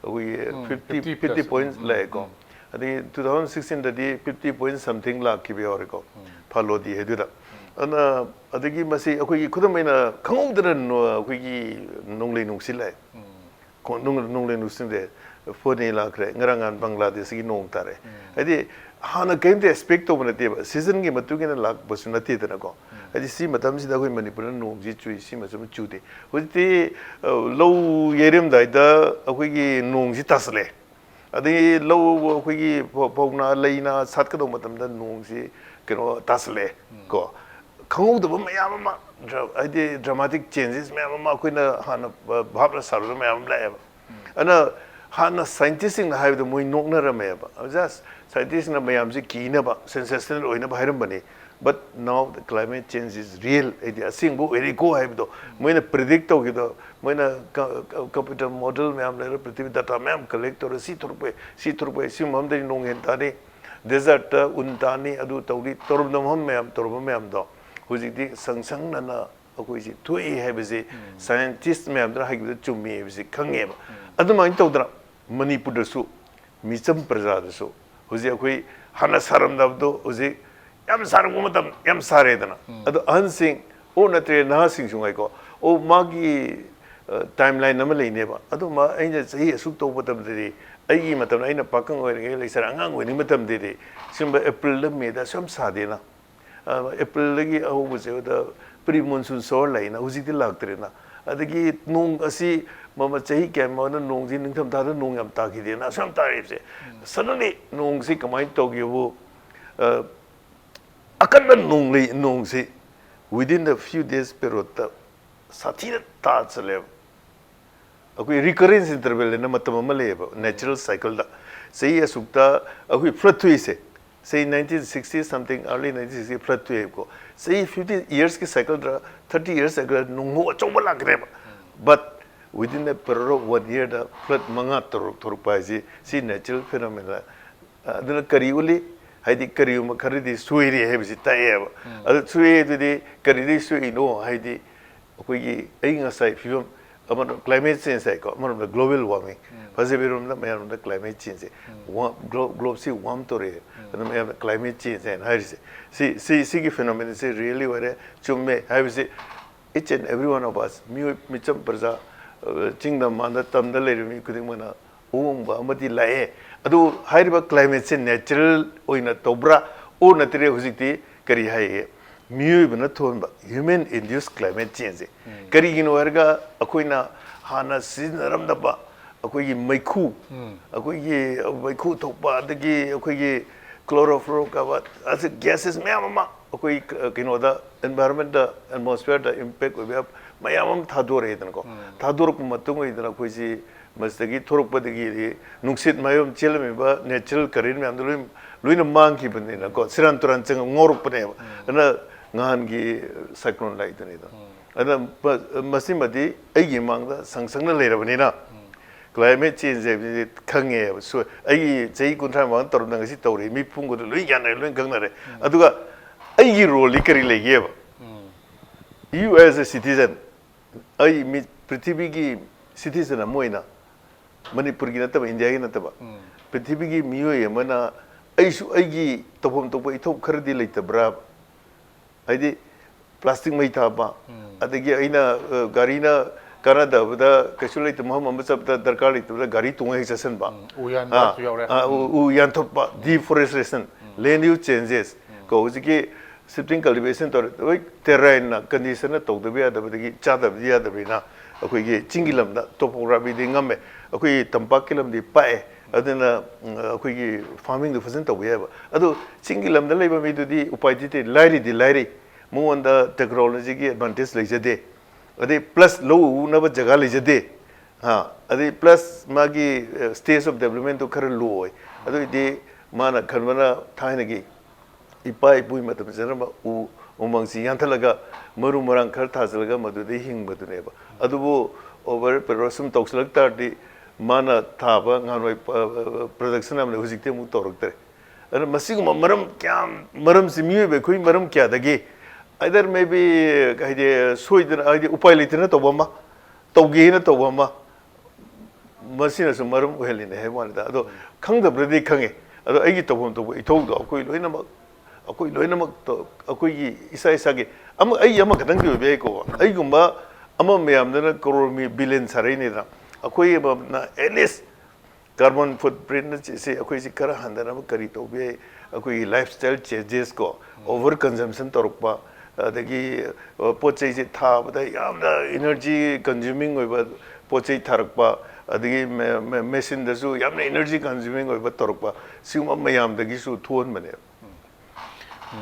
ꯑꯩꯈꯣꯏꯒꯤ 50 ꯄꯣꯏꯟꯠ ꯂꯥꯛꯑꯦꯀꯣ ꯑꯗꯒꯤ 2016ꯗꯗꯤ 50 ꯄꯣꯏꯟꯠ ꯁꯝꯊꯤꯡ ꯂꯥꯛꯈꯤꯕ ꯌꯥꯎꯔꯦꯀꯣ ꯐꯥꯂꯣꯗꯤ ꯍꯥꯏꯗꯨꯗ ꯑꯗꯨꯅ ꯑꯗꯒꯤ ꯃꯁꯤ ꯑꯩꯈꯣꯏꯒꯤ ꯈꯨꯗꯝ ꯑꯣꯏꯅ ꯈꯪꯍꯧꯗꯅ ꯑꯩꯈꯣꯏꯒꯤ ꯅꯣꯡꯂꯩ ꯅꯨꯡꯁꯤꯠ ꯂꯥꯛꯑꯦ ꯅꯣꯡꯂꯩ ꯅꯨꯡꯁꯤꯠ ꯐꯣꯅꯤ ꯂꯥꯛꯈ꯭ꯔꯦ ꯉꯔꯥꯡ ꯅꯍꯥꯟ ꯕꯪꯒ꯭ꯂꯥꯗꯦꯁꯀꯤ ꯅꯣꯡ ꯇꯥꯔꯦ ꯍꯥꯏꯗꯤ ꯍꯥꯟꯅ ꯀꯩꯝꯇ ꯑꯦꯛꯁꯄꯦꯛ ꯇꯧꯕ ꯅꯠꯇꯦꯕ ꯁꯤꯖꯟꯒꯤ ꯃꯇꯨꯡ ꯏꯟꯅ ꯂꯥꯛꯄꯁꯨ ꯅꯠꯇꯦꯗꯅꯀꯣ ꯍꯥꯏꯗꯤ ꯁꯤ ꯃꯇꯝꯁꯤꯗ ꯑꯩꯈꯣꯏ ꯃꯅꯤꯄꯨꯔꯗ ꯅꯣꯡꯁꯤ ꯆꯨꯏ ꯁꯤ ꯃꯇꯝ ꯆꯨꯗꯦ ꯍꯧꯖꯤꯛꯇꯤ ꯂꯧ ꯌꯩꯔꯝꯗꯥꯏꯗ ꯑꯩꯈꯣꯏꯒꯤ ꯅꯣꯡꯁꯤ ꯇꯥꯁꯜꯂꯦ ꯑꯗꯒꯤ ꯂꯧ ꯑꯩꯈꯣꯏꯒꯤ ꯐꯧꯅ ꯂꯩꯅ ꯁꯥꯠꯀꯗꯧꯕ ꯃꯇꯝꯗ ꯅꯣꯡꯁꯤ ꯀꯩꯅꯣ ꯇꯥꯁꯜꯂꯦ ꯀꯣ ꯈꯪꯍꯧꯗꯕ ꯃꯌꯥꯝ ꯑꯃ ꯍꯥꯏꯗꯤ ꯗ꯭ꯔꯃꯥꯇꯤꯛ ꯆꯦꯟꯖꯦꯁ ꯃꯌꯥꯝ ꯑꯃ ꯑꯩꯈꯣꯏꯅ ꯍꯥꯟꯅ ꯚꯥꯞꯅ ꯁꯥꯔꯨꯕ ꯃꯌꯥꯝ ꯑꯃ ꯂꯥꯛꯑꯦꯕ ꯑꯗꯨꯅ ꯍꯥꯟꯅ ꯁꯥꯏꯟꯇꯤꯁꯁꯤꯡꯅ ꯍꯥꯏꯕꯗꯣ ꯃꯣꯏ ꯅꯣꯛꯅꯔꯝꯃꯦꯕ ꯖꯁ ꯁꯥꯏꯟꯇꯤꯁꯁꯤꯡꯅ ꯃꯌꯥꯝꯁꯤ ꯀꯤꯅꯕ ꯁꯦꯟꯁꯦꯁꯅꯦꯜ ꯑꯣꯏꯅꯕ ꯍꯥꯏꯔꯝꯕꯅꯤ but now the climate change is real ꯍꯥꯏꯗꯤ ꯑꯁꯦꯡꯕ ꯑꯣꯏꯔꯦꯀꯣ ꯍꯥꯏꯕꯗꯣ ꯃꯣꯏꯅ ꯄ꯭ꯔꯤꯗꯤꯛ ꯇꯧꯈꯤꯕꯗꯣ ꯃꯣꯏꯅ ꯀꯝꯄ꯭ꯌꯨꯇꯔ ꯃꯣꯗꯦꯜ ꯃꯌꯥꯝ ꯂꯩꯔ ꯄ꯭ꯔꯤꯊꯤꯕꯤ ꯗꯥꯇꯥ ꯃꯌꯥꯝ ꯀꯂꯦꯛ ꯇꯧꯔ ꯁꯤ ꯊꯣꯔꯛꯄ ꯁꯤ ꯃꯐꯝꯗꯗꯤ ꯅꯣꯡ ꯍꯦꯟ ꯇꯥꯅꯤ ꯗꯦꯖꯔꯠꯇ ꯎꯟ ꯇꯥꯅꯤ ꯑꯗꯨ ꯇꯧꯔꯤ ꯇꯧꯔꯝꯕ ꯃꯐꯝ ꯃꯌꯥꯝ ꯇꯧꯔꯝꯕ ꯃꯌꯥꯝꯗꯣ ꯍꯧꯖꯤꯛꯇꯤ ꯁꯪꯁꯪꯅꯅ ꯑꯩꯈꯣꯏꯁꯤ ꯊꯣꯛꯏ ꯍꯥꯏꯕꯁꯤ ꯁꯥꯏꯟꯇꯤꯁ ꯃꯌꯥꯝꯗꯨꯅ ꯍꯥꯏꯈꯤꯕꯗ ꯆꯨꯝꯃꯤ ꯍꯥꯏꯕꯁꯤ ꯈꯪꯉꯦꯕ ꯑꯗꯨꯃꯥꯏꯅ ꯇꯧꯗꯅ ꯃꯅꯤꯄꯨꯔꯗꯁꯨ ꯃꯤꯆꯝ ꯄ꯭ꯔꯖꯥꯗꯁꯨ ꯍꯧꯖꯤꯛ ꯑꯩꯈꯣꯏ ꯍꯥꯟꯅ ꯁꯥꯔꯝꯗꯕꯗꯣ ꯍꯧꯖꯤꯛ ꯌꯥꯝ ꯁꯥꯔꯛꯄ ꯃꯇꯝ ꯌꯥꯝ ꯁꯥꯔꯦꯗꯅ ꯑꯗꯣ ꯑꯍꯟꯁꯤꯡ ꯅꯠꯇ꯭ꯔꯦ ꯅꯍꯥꯁꯤꯡꯁꯨ ꯉꯥꯏꯀꯣ ꯃꯥꯒꯤ ꯇꯥꯏꯝ ꯂꯥꯏꯟ ꯑꯃ ꯂꯩꯅꯦꯕ ꯑꯗꯨ ꯑꯩꯅ ꯆꯍꯤ ꯑꯁꯨꯛ ꯇꯧꯕ ꯃꯇꯝꯗꯗꯤ ꯑꯩꯒꯤ ꯃꯇꯝꯗ ꯑꯩꯅ ꯄꯥꯈꯪ ꯑꯣꯏꯔꯤꯉꯩ ꯂꯩꯁꯥꯔ ꯑꯉꯥꯡ ꯑꯣꯏꯔꯤꯉꯩ ꯃꯇꯝꯗꯗꯤ ꯁꯤꯒꯨꯝꯕ ꯑꯦꯄ꯭ꯔꯤꯜꯗ ꯃꯦꯗ ꯁꯨꯝ ꯁꯥꯗꯦꯅ ꯑꯦꯄ꯭ꯔꯤꯜꯗꯒꯤ ꯑꯍꯧꯕꯁꯦꯗ ꯄ꯭ꯔꯤ ꯃꯣꯟꯁꯨꯟ ꯁꯣꯔ ꯂꯩꯅ ꯍꯧꯖꯤꯛꯇꯤ ꯂꯥꯛꯇ꯭ꯔꯦꯅ ꯑꯗꯒꯤ ꯅꯣꯡ ꯑꯁꯤ ꯆꯍꯤ ꯀꯌꯥꯃꯗ ꯅꯣꯡꯁꯤ ꯅꯤꯡꯊꯝꯊꯥꯗ ꯅꯣꯡ ꯌꯥꯝ ꯇꯥꯈꯤꯗꯦꯅ ꯑꯁꯨꯛ ꯌꯥꯝ ꯇꯥꯔꯤꯕꯁꯦ ꯁꯗꯟꯂꯤ ꯅꯣꯡꯁꯤ ꯀꯃꯥꯏꯅ ꯇꯧꯒꯦꯕꯨ ꯑꯀꯟꯕ ꯅꯣꯡꯁꯤ ꯋꯤꯗꯤꯟ ꯗ ꯐ꯭ꯌꯨ ꯗꯦꯖ ꯄꯦꯔꯣꯠꯇ ꯁꯥꯊꯤꯅ ꯇꯥꯁꯜꯂꯦꯕ ꯑꯩꯈꯣꯏ ꯔꯤꯀꯔꯦꯟꯁ ꯏꯟꯇꯔꯚꯦꯜ ꯑꯅ ꯃꯇꯝ ꯑꯃ ꯂꯩꯌꯦꯕ ꯅꯦꯆꯔꯦꯜ ꯁꯥꯏꯀꯜꯗ ꯆꯍꯤ ꯑꯁꯨꯛꯇ ꯑꯩꯈꯣꯏ ꯐ꯭ꯂꯠ ꯊꯣꯛꯏꯁꯦ ꯆꯍꯤ 1960 ꯁꯝꯊꯤꯡ ꯑꯥꯔꯂꯤ 1960 ꯐ꯭ꯂꯠ ꯊꯣꯛꯑꯦꯕꯀꯣ ꯆꯍꯤ 50 ꯏꯌꯔꯁꯀꯤ ꯁꯥꯏꯀꯜꯗ 30 ꯏꯌꯔꯁ ꯁꯥꯏꯀꯜꯗ ꯅꯣꯡꯍꯧ ꯑꯆꯧꯕ ꯂꯥꯛꯈ꯭ꯔꯦꯕ but within the period of 1 ꯏꯌꯔꯗ ꯐ꯭ꯂꯠ 5 ꯊꯣꯔꯛꯄ ꯍꯥꯏꯁꯤ ꯁꯤ ꯅꯦꯆꯔꯦꯜ ꯐꯦꯅꯣꯃꯦꯅꯥ ꯑꯗꯨꯅ ꯀꯔꯤ ꯎꯠꯂꯤ ꯍꯥꯏꯗꯤ ꯀꯔꯤꯒꯨꯝꯕ ꯈꯔꯗꯤ ꯁꯣꯏꯔꯦ ꯍꯥꯏꯕꯁꯤ ꯇꯥꯛꯑꯦꯕ ꯑꯗꯨ ꯁꯣꯏꯔꯦ ꯑꯗꯨꯗꯤ ꯀꯔꯤꯗꯒꯤ ꯁꯣꯏꯔꯤꯅꯣ ꯍꯥꯏꯗꯤ ꯑꯩꯈꯣꯏꯒꯤ ꯑꯏꯪ ꯑꯁꯥꯒꯤ ꯐꯤꯕꯝ ꯑꯃꯅ ꯀ꯭ꯂꯥꯏꯃꯦꯠ ꯆꯦꯟꯖ ꯍꯥꯏꯀꯣ ꯑꯃꯔꯣꯝꯗ ꯒ꯭ꯂꯣꯕꯦꯜ ꯋꯥꯔꯃꯤꯡ ꯐꯖꯕꯤꯔꯣꯝꯗ ꯃꯌꯥꯝꯗ ꯀ꯭ꯂꯥꯏꯃꯦꯠ ꯆꯦꯟꯖꯁꯦ ꯒ꯭ꯂꯣꯕꯁꯤ ꯋꯥꯔꯝ ꯇꯧꯔꯛꯑꯦ ꯑꯗꯨꯅ ꯃꯌꯥꯝꯅ ꯀ꯭ꯂꯥꯏꯃꯦꯠ ꯆꯦꯟꯖ ꯍꯥꯏꯅ ꯍꯥꯏꯔꯤꯁꯦ ꯁꯤꯒꯤ ꯐꯦꯅꯣꯃꯦꯅꯥꯁꯤ ꯔꯤꯌꯦꯜꯂꯤ ꯑꯣꯏꯔꯦ ꯆꯨꯝꯃꯦ ꯍꯥꯏꯕꯁꯤ ꯏꯆ ꯑꯦꯟ ꯑꯦꯕ꯭ꯔꯤ ꯋꯥꯟ ꯑꯣꯐ ꯑꯁ ꯃꯤꯑꯣꯏ ꯃꯤꯆꯝ ꯄ꯭ꯔꯖꯥ ꯆꯤꯡꯗ ꯃꯥꯟꯗ ꯇꯝꯗ ꯂꯩꯔꯤꯕ ꯃꯤ ꯈꯨꯗꯤꯡꯃꯛꯅ ꯑꯍꯣꯡꯕ ꯑꯃꯗꯤ ꯂꯥꯛꯑꯦ ꯑꯗꯨ ꯍꯥꯏꯔꯤꯕ ꯀ꯭ꯂꯥꯏꯃꯦꯠꯁꯦ ꯅꯦꯆꯔꯦꯜ ꯑꯣꯏꯅ ꯇꯧꯕ꯭ꯔꯥ ꯅꯠꯇ꯭ꯔꯦ ꯍꯧꯖꯤꯛꯇꯤ ꯀꯔꯤ ꯍꯥꯏꯒꯦ ꯃꯤꯑꯣꯏꯕꯅ ꯊꯣꯛꯍꯟꯕ ꯍ꯭ꯌꯨꯃꯦꯟ ꯏꯟꯗ꯭ꯌꯨꯁ ꯀ꯭ꯂꯥꯏꯃꯦꯠ ꯆꯦꯟꯖꯁꯦ ꯀꯔꯤꯒꯤꯅꯣ ꯍꯥꯏꯔꯒ ꯑꯩꯈꯣꯏꯅ ꯍꯥꯟꯅ ꯁꯤꯖꯤꯟꯅꯔꯝꯗꯕ ꯑꯩꯈꯣꯏꯒꯤ ꯃꯩꯈꯨ ꯊꯣꯛꯄ ꯑꯗꯒꯤ ꯑꯩꯈꯣꯏꯒꯤ ꯀ꯭ꯂꯣꯔꯣꯐ꯭ꯂꯣꯔꯣꯀꯥꯔꯕꯟ ꯑꯁꯤ ꯒ꯭ꯌꯥꯁꯦꯁ ꯃꯌꯥꯝ ꯑꯃ ꯑꯩꯈꯣꯏ ꯀꯩꯅꯣꯗ ꯑꯦꯟꯚꯥꯏꯔꯟꯃꯦꯟꯇ ꯑꯦꯠꯃꯣꯁꯐꯤꯌꯔꯗ ꯏꯝꯄꯦꯛ ꯑꯣꯏꯕ ꯃꯌꯥꯝ ꯑꯃ ꯊꯥꯗꯣꯔꯛꯑꯦꯗꯅꯀꯣ ꯊꯥꯗꯣꯔꯛꯄ ꯃꯇꯨꯡ ꯑꯣꯏꯗꯅ ꯑꯩꯈꯣꯏꯁꯤ ꯃꯁꯤꯗꯒꯤ ꯊꯣꯔꯛꯄꯗꯒꯤ ꯅꯨꯡꯁꯤꯠ ꯃꯥꯌꯣꯝ ꯆꯦꯜꯂꯝꯃꯤꯕ ꯅꯦꯆꯔꯦꯜ ꯀꯔꯦꯟ ꯃꯌꯥꯝꯗꯣ ꯂꯣꯏꯅ ꯃꯥꯡꯈꯤꯕꯅꯤꯅꯀꯣ ꯁꯤꯔꯥꯟ ꯇꯨꯔꯥꯟ ꯆꯪꯉ ꯉꯧꯔꯛꯄꯅꯦꯕ ꯑꯗꯨꯅ ꯉꯍꯥꯟꯒꯤ ꯁꯥꯏꯀ꯭ꯂꯣꯟ ꯂꯥꯛꯏꯗꯨꯅꯤꯗ ꯑꯗꯨꯅ ꯃꯁꯤꯃꯗꯤ ꯑꯩꯒꯤ ꯃꯥꯡꯗ ꯁꯪꯁꯪꯅ ꯂꯩꯔꯕꯅꯤꯅ ꯀ꯭ꯂꯥꯏꯃꯦꯠ ꯆꯦꯟꯖ ꯍꯥꯏꯕꯁꯤ ꯈꯪꯉꯦꯕ ꯑꯩꯒꯤ ꯆꯍꯤ 30 ꯃꯃꯥꯡꯗ ꯇꯧꯔꯝꯗ ꯉꯁꯤ ꯇꯧꯔꯤ ꯃꯤ ꯄꯨꯡꯒꯗ ꯂꯣꯏ ꯌꯥꯅꯔꯦ ꯂꯣꯏ ꯈꯪꯅꯔꯦ ꯑꯗꯨꯒ ꯑꯩꯒꯤ ꯔꯣꯜꯗꯤ ꯀꯔꯤ ꯂꯩꯒꯦꯕ ꯌꯨ ꯑꯦꯖ ꯑꯦ ꯁꯤꯇꯤꯖꯟ ꯑꯩ ꯄ꯭ꯔꯤꯊꯤꯕꯤꯒꯤ ꯁꯤꯇꯤꯖꯟ ꯑꯃ ꯑꯣꯏꯅ ꯃꯅꯤꯄꯨꯔꯒꯤ ꯅꯠꯇꯕ ꯏꯟꯗꯤꯌꯥꯒꯤ ꯅꯠꯇꯕ ꯄ꯭ꯔꯤꯊꯤꯕꯤꯒꯤ ꯃꯤꯑꯣꯏ ꯑꯃꯅ ꯑꯩꯁꯨ ꯑꯩꯒꯤ ꯇꯧꯐꯝ ꯊꯣꯛꯄ ꯏꯊꯧ ꯈꯔꯗꯤ ꯂꯩꯇꯕ꯭ꯔꯥ ꯍꯥꯏꯗꯤ ꯄ꯭ꯂꯥꯁꯇꯤꯛ ꯃꯩ ꯊꯥꯕ ꯑꯗꯒꯤ ꯑꯩꯅ ꯒꯥꯔꯤꯅ ꯀꯥꯟꯅꯗꯕꯗ ꯀꯩꯁꯨ ꯂꯩꯇꯕ ꯃꯐꯝ ꯑꯃ ꯆꯠꯄꯗ ꯗꯔꯀꯥꯔ ꯂꯩꯇꯕꯗ ꯒꯥꯔꯤ ꯇꯣꯡꯉ ꯍꯦꯛ ꯆꯠꯁꯤꯟꯕ ꯎ ꯌꯥꯟꯊꯠꯄ ꯗꯤꯐꯣꯔꯦꯁꯇꯦꯁꯟ ꯂꯦꯟ ꯌꯨꯁ ꯆꯦꯟꯖꯦꯁ ꯀꯣ ꯍꯧꯖꯤꯛꯀꯤ ꯁꯤꯐꯇꯤꯡ ꯀꯜꯇꯤꯚꯦꯁꯟ ꯇꯧꯔꯦ ꯍꯣꯏ ꯇꯦꯔꯥꯏꯟꯅ ꯀꯟꯗꯤꯁꯟꯅ ꯇꯧꯗꯕ ꯌꯥꯗꯕꯗꯒꯤ ꯆꯥꯗꯕꯗꯤ ꯌꯥꯗꯕꯅꯤꯅ ꯑꯩꯈꯣꯏꯒꯤ ꯆꯤꯡꯒꯤ ꯂꯝꯗ ꯇꯣꯄꯣꯒ꯭ꯔꯥꯐꯤꯗꯤ ꯉꯝꯃꯦ ꯑꯩꯈꯣꯏ ꯇꯝꯄꯥꯛꯀꯤ ꯂꯝꯗꯤ ꯄꯥꯛꯑꯦ ꯑꯗꯨꯅ ꯑꯩꯈꯣꯏꯒꯤ ꯐꯥꯔꯃꯤꯡꯗꯣ ꯐꯖꯅ ꯇꯧꯕ ꯌꯥꯏꯕ ꯑꯗꯨ ꯆꯤꯡꯒꯤ ꯂꯝꯗ ꯂꯩꯕ ꯃꯤꯗꯨꯗꯤ ꯎꯄꯥꯏꯗꯤ ꯂꯥꯏꯔꯤ ꯃꯉꯣꯟꯗ ꯇꯦꯛꯅꯣꯂꯣꯖꯤꯒꯤ ꯑꯦꯗꯚꯥꯟꯇꯦꯖ ꯂꯩꯖꯗꯦ ꯑꯗꯩ ꯄ꯭ꯂꯁ ꯂꯧ ꯎꯅꯕ ꯖꯒꯥ ꯂꯩꯖꯗꯦ ꯑꯗꯩ ꯄ꯭ꯂꯁ ꯃꯥꯒꯤ ꯁ꯭ꯇꯦꯖ ꯑꯣꯐ ꯗꯦꯕꯂꯞꯃꯦꯟꯇꯣ ꯈꯔ ꯂꯣ ꯑꯣꯏ ꯑꯗꯨꯏꯗꯤ ꯃꯥꯅ ꯈꯟꯕꯅ ꯊꯥꯏꯅꯒꯤ ꯏꯄꯥ ꯏꯄꯨꯒꯤ ꯃꯇꯝꯗ ꯆꯠꯅꯔꯝꯕ ꯎꯃꯪꯁꯤ ꯌꯥꯟꯊꯠꯂꯒ ꯃꯔꯨ ꯃꯔꯥꯡ ꯈꯔ ꯊꯥꯖꯤꯜꯂꯒ ꯃꯗꯨꯗꯩ ꯍꯤꯡꯕꯗꯨꯅꯦꯕ ꯑꯗꯨꯕꯨ ꯑꯣꯚꯔ ꯄꯦꯔꯣꯠ ꯁꯨꯝ ꯇꯧꯁꯤꯜꯂꯛ ꯇꯥꯔꯗꯤ ꯃꯥꯅ ꯊꯥꯕ ꯉꯥꯟꯋꯥꯏ ꯄ꯭ꯔꯗꯛꯁꯟ ꯑꯃꯗ ꯍꯧꯖꯤꯛꯇꯤ ꯑꯃꯨꯛ ꯇꯧꯔꯛꯇ꯭ꯔꯦ ꯑꯗꯨꯅ ꯃꯁꯤꯒꯨꯝꯕ ꯃꯔꯝꯁꯤ ꯃꯤꯑꯣꯏꯕ ꯑꯩꯈꯣꯏ ꯃꯔꯝ ꯀꯌꯥꯗꯒꯤ either maybe haide soidana haide upai leitena tawba ma tawge na tawba ma masina su marum uhelina he wan da ado khangda bradi khange ado aigi tawbom to ithou do akoi loina mak to akoi gi isa isa ge am ai ama kadang bi be ko ai gumba ama meyam na crore mi billion sarai ne da akoi na at least carbon footprint se akoi si kara handana ma kari to be akoi lifestyle changes ko over consumption torukpa adagi pochai si tha bada yamna energy consuming oiba pochai tharakpa adagi machine da su yamna energy consuming oiba torukpa sima mayam dagi su thon mane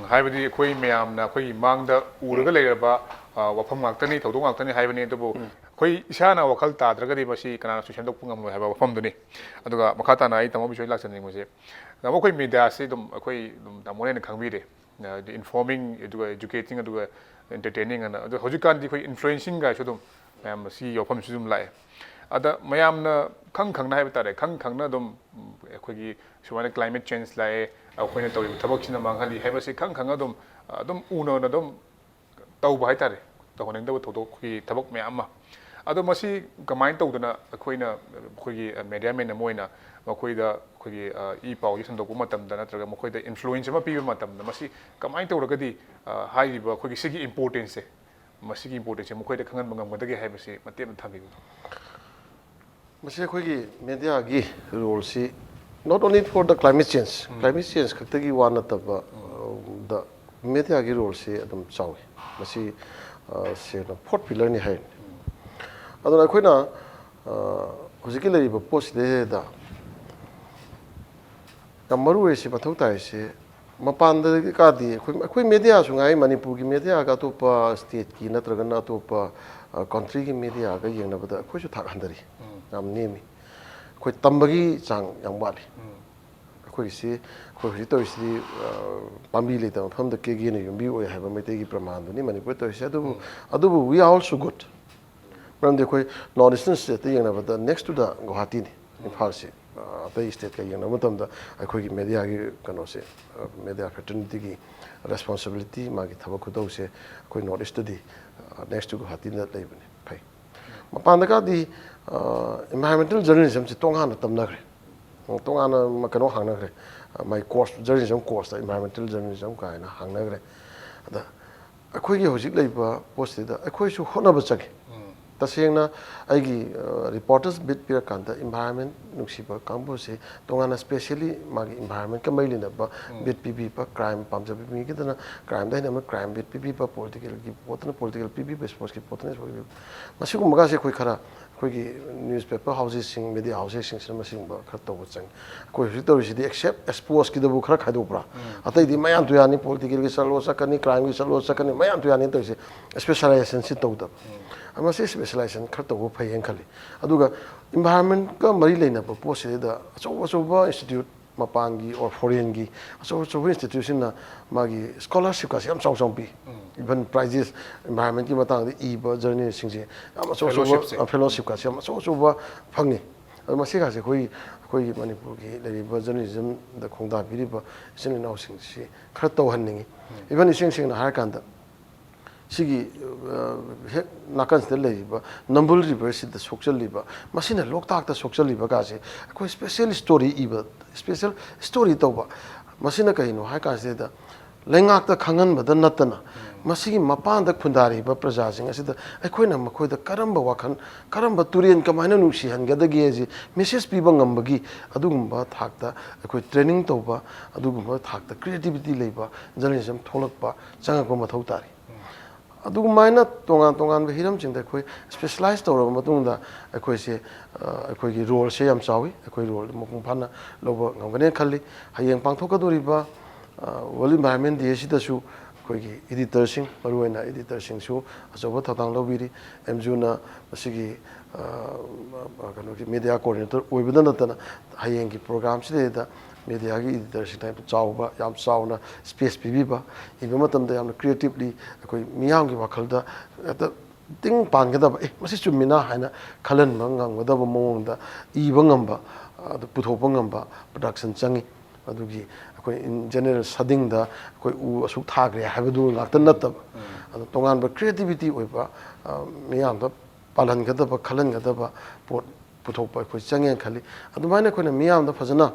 haibadi khoi mayam na khoi mangda uraga leiraba wafam ngaktani thodong ngaktani haibani adubu khoi isana wakhal tadragadi basi kana su sendok pungam haiba wafam duni aduga makhata na ai tamo Bijoy lakchani muse namo khoi media si dum khoi dum tamone khangbi the informing educating entertaining and hojikan di influencing guy sudum mayam si yofam sudum lai ada mayam na khang na hai tare khang na dum khoi gi suwana climate change lai khoi na tawi thabak china manghali hai basi khang adum uno na dum tau bai tare to honeng da thodo khoi thabak mayam ma ado masi kamain tawdana khoi na khoi gi media men moina khoi da khoi gi pau yi sandok matam da natraga khoi da influence ma piba matam da masi kamain tawragadi hai riba khoi gi sigi importance masi gi importance khoi da khangan mangam gadagi hai basi matem thambi masi khoi gi media gi role si not only for the climate change khaktagi wana taba the media gi role si adum chawi masi se na fourth pillar ni hai aduna khoi na hojiki leriba post de da kamaru ese pathau tai se mapan da ka di khoi media su ngai Manipur gi media ga to pa state ki natraga na to pa country gi media ga yeng na bada khoi su thak handari nam nemi khoi tambagi chang yang wali khoi si khoi to si pambi le ta pham da ke gi ne yumbi oi ha ba mai te gi praman du ni Manipur to se adu we are also good from the northeastern state the next to the Guwahati in Farsi the state ka yang namatam da akhoi media gi kano se media fraternity gi responsibility ma gi thaba khu se akhoi northeast di next to Guwahati na lei bane phai mapan da ka di environmental journalism se tonga na tam na gre tonga na ma kano hang na gre my course journalism course environmental journalism ka na hang na gre da akhoi gi hojik leiba post da akhoi su hona ba chage tasengna aigi reporters bit pira kanta environment nuksiba kambo se tongana specially magi environment ka mailina ba bit pb pa crime pamja pb ki dana crime dai na crime bit pb pa political ki potna political pb be sports ki potna masiku maga se khoi khara khoi gi newspaper houses sing media houses sing sama sing ba khar to chang khoi ri to ri di accept expose ki dabu khara khaido pra atai di mayam tu yani political ki salo sakani crime ki salo sakani mayam tu yani to se specialization si to da ama se specialization khar to go phai yang khali aduga environment ka mari leina pa post da acho institute mapangi or foreign gi acho institution na magi scholarship ka siam chong pi even prizes environment ki matang di ba journey sing je ama fellowship ka siam acho ba phangni ama se ka se khoi Manipur ki le ba journalism da khongda bi ba sin na sing si khar to han ningi even sing na har kan da sigi nakan se leiba number river the social liba machine loktak the social liba ka se ko special story iba special story to ba machine ka ino ha ka se da lengak ta khangan ba da natana masigi mapan da khundari ba praja sing asida akhoi na makhoi da karamba wakhan karamba turien kamaina nusi han ga da ge ji message pi ba ngam bagi adugumba thakta akhoi training to ba adugumba thakta creativity leiba journalism tholak ba changa ko mathau tari adugu maina tongan be hiram chingda khoi specialized to ro matung da akhoi se akhoi gi role se yam chawi akhoi role mokung phana loba ngam khali hayeng pangthok ka dori ba world environment day si da su akhoi gi editor sing maruina editor sing su asoba thotang lobiri AMWJU na asigi kano ki media coordinator oibada natana hayeng gi program si da media gi editor si time chawba yam chawna space pb ba ibe matam da yam creatively koi miyam gi wakhal da ting pan ga da masi chumina haina khalan mangang da ba mong da ibangam ba puthopangam ba production changi adugi ꯑꯩꯈꯣꯏ in general ꯁꯗꯤꯡꯗ ꯑꯩꯈꯣꯏ ꯎ ꯑꯁꯨꯛ ꯊꯥꯈ꯭ꯔꯦ ꯍꯥꯏꯕꯗꯨ ꯉꯥꯛꯇ ꯅꯠꯇꯕ ꯑꯗꯣ ꯇꯣꯉꯥꯟꯕ ꯀ꯭ꯔꯤꯌꯦꯇꯤꯕꯤꯇꯤ ꯑꯣꯏꯕ ꯃꯤꯌꯥꯝꯗ ꯄꯥꯜꯍꯟꯒꯗꯕ ꯈꯜꯍꯟꯒꯗꯕ ꯄꯣꯠ ꯄꯨꯊꯣꯛꯄ ꯑꯩꯈꯣꯏ ꯆꯪꯉꯦꯅ ꯈꯜꯂꯤ ꯑꯗꯨꯃꯥꯏꯅ ꯑꯩꯈꯣꯏꯅ ꯃꯤꯌꯥꯝꯗ ꯐꯖꯅ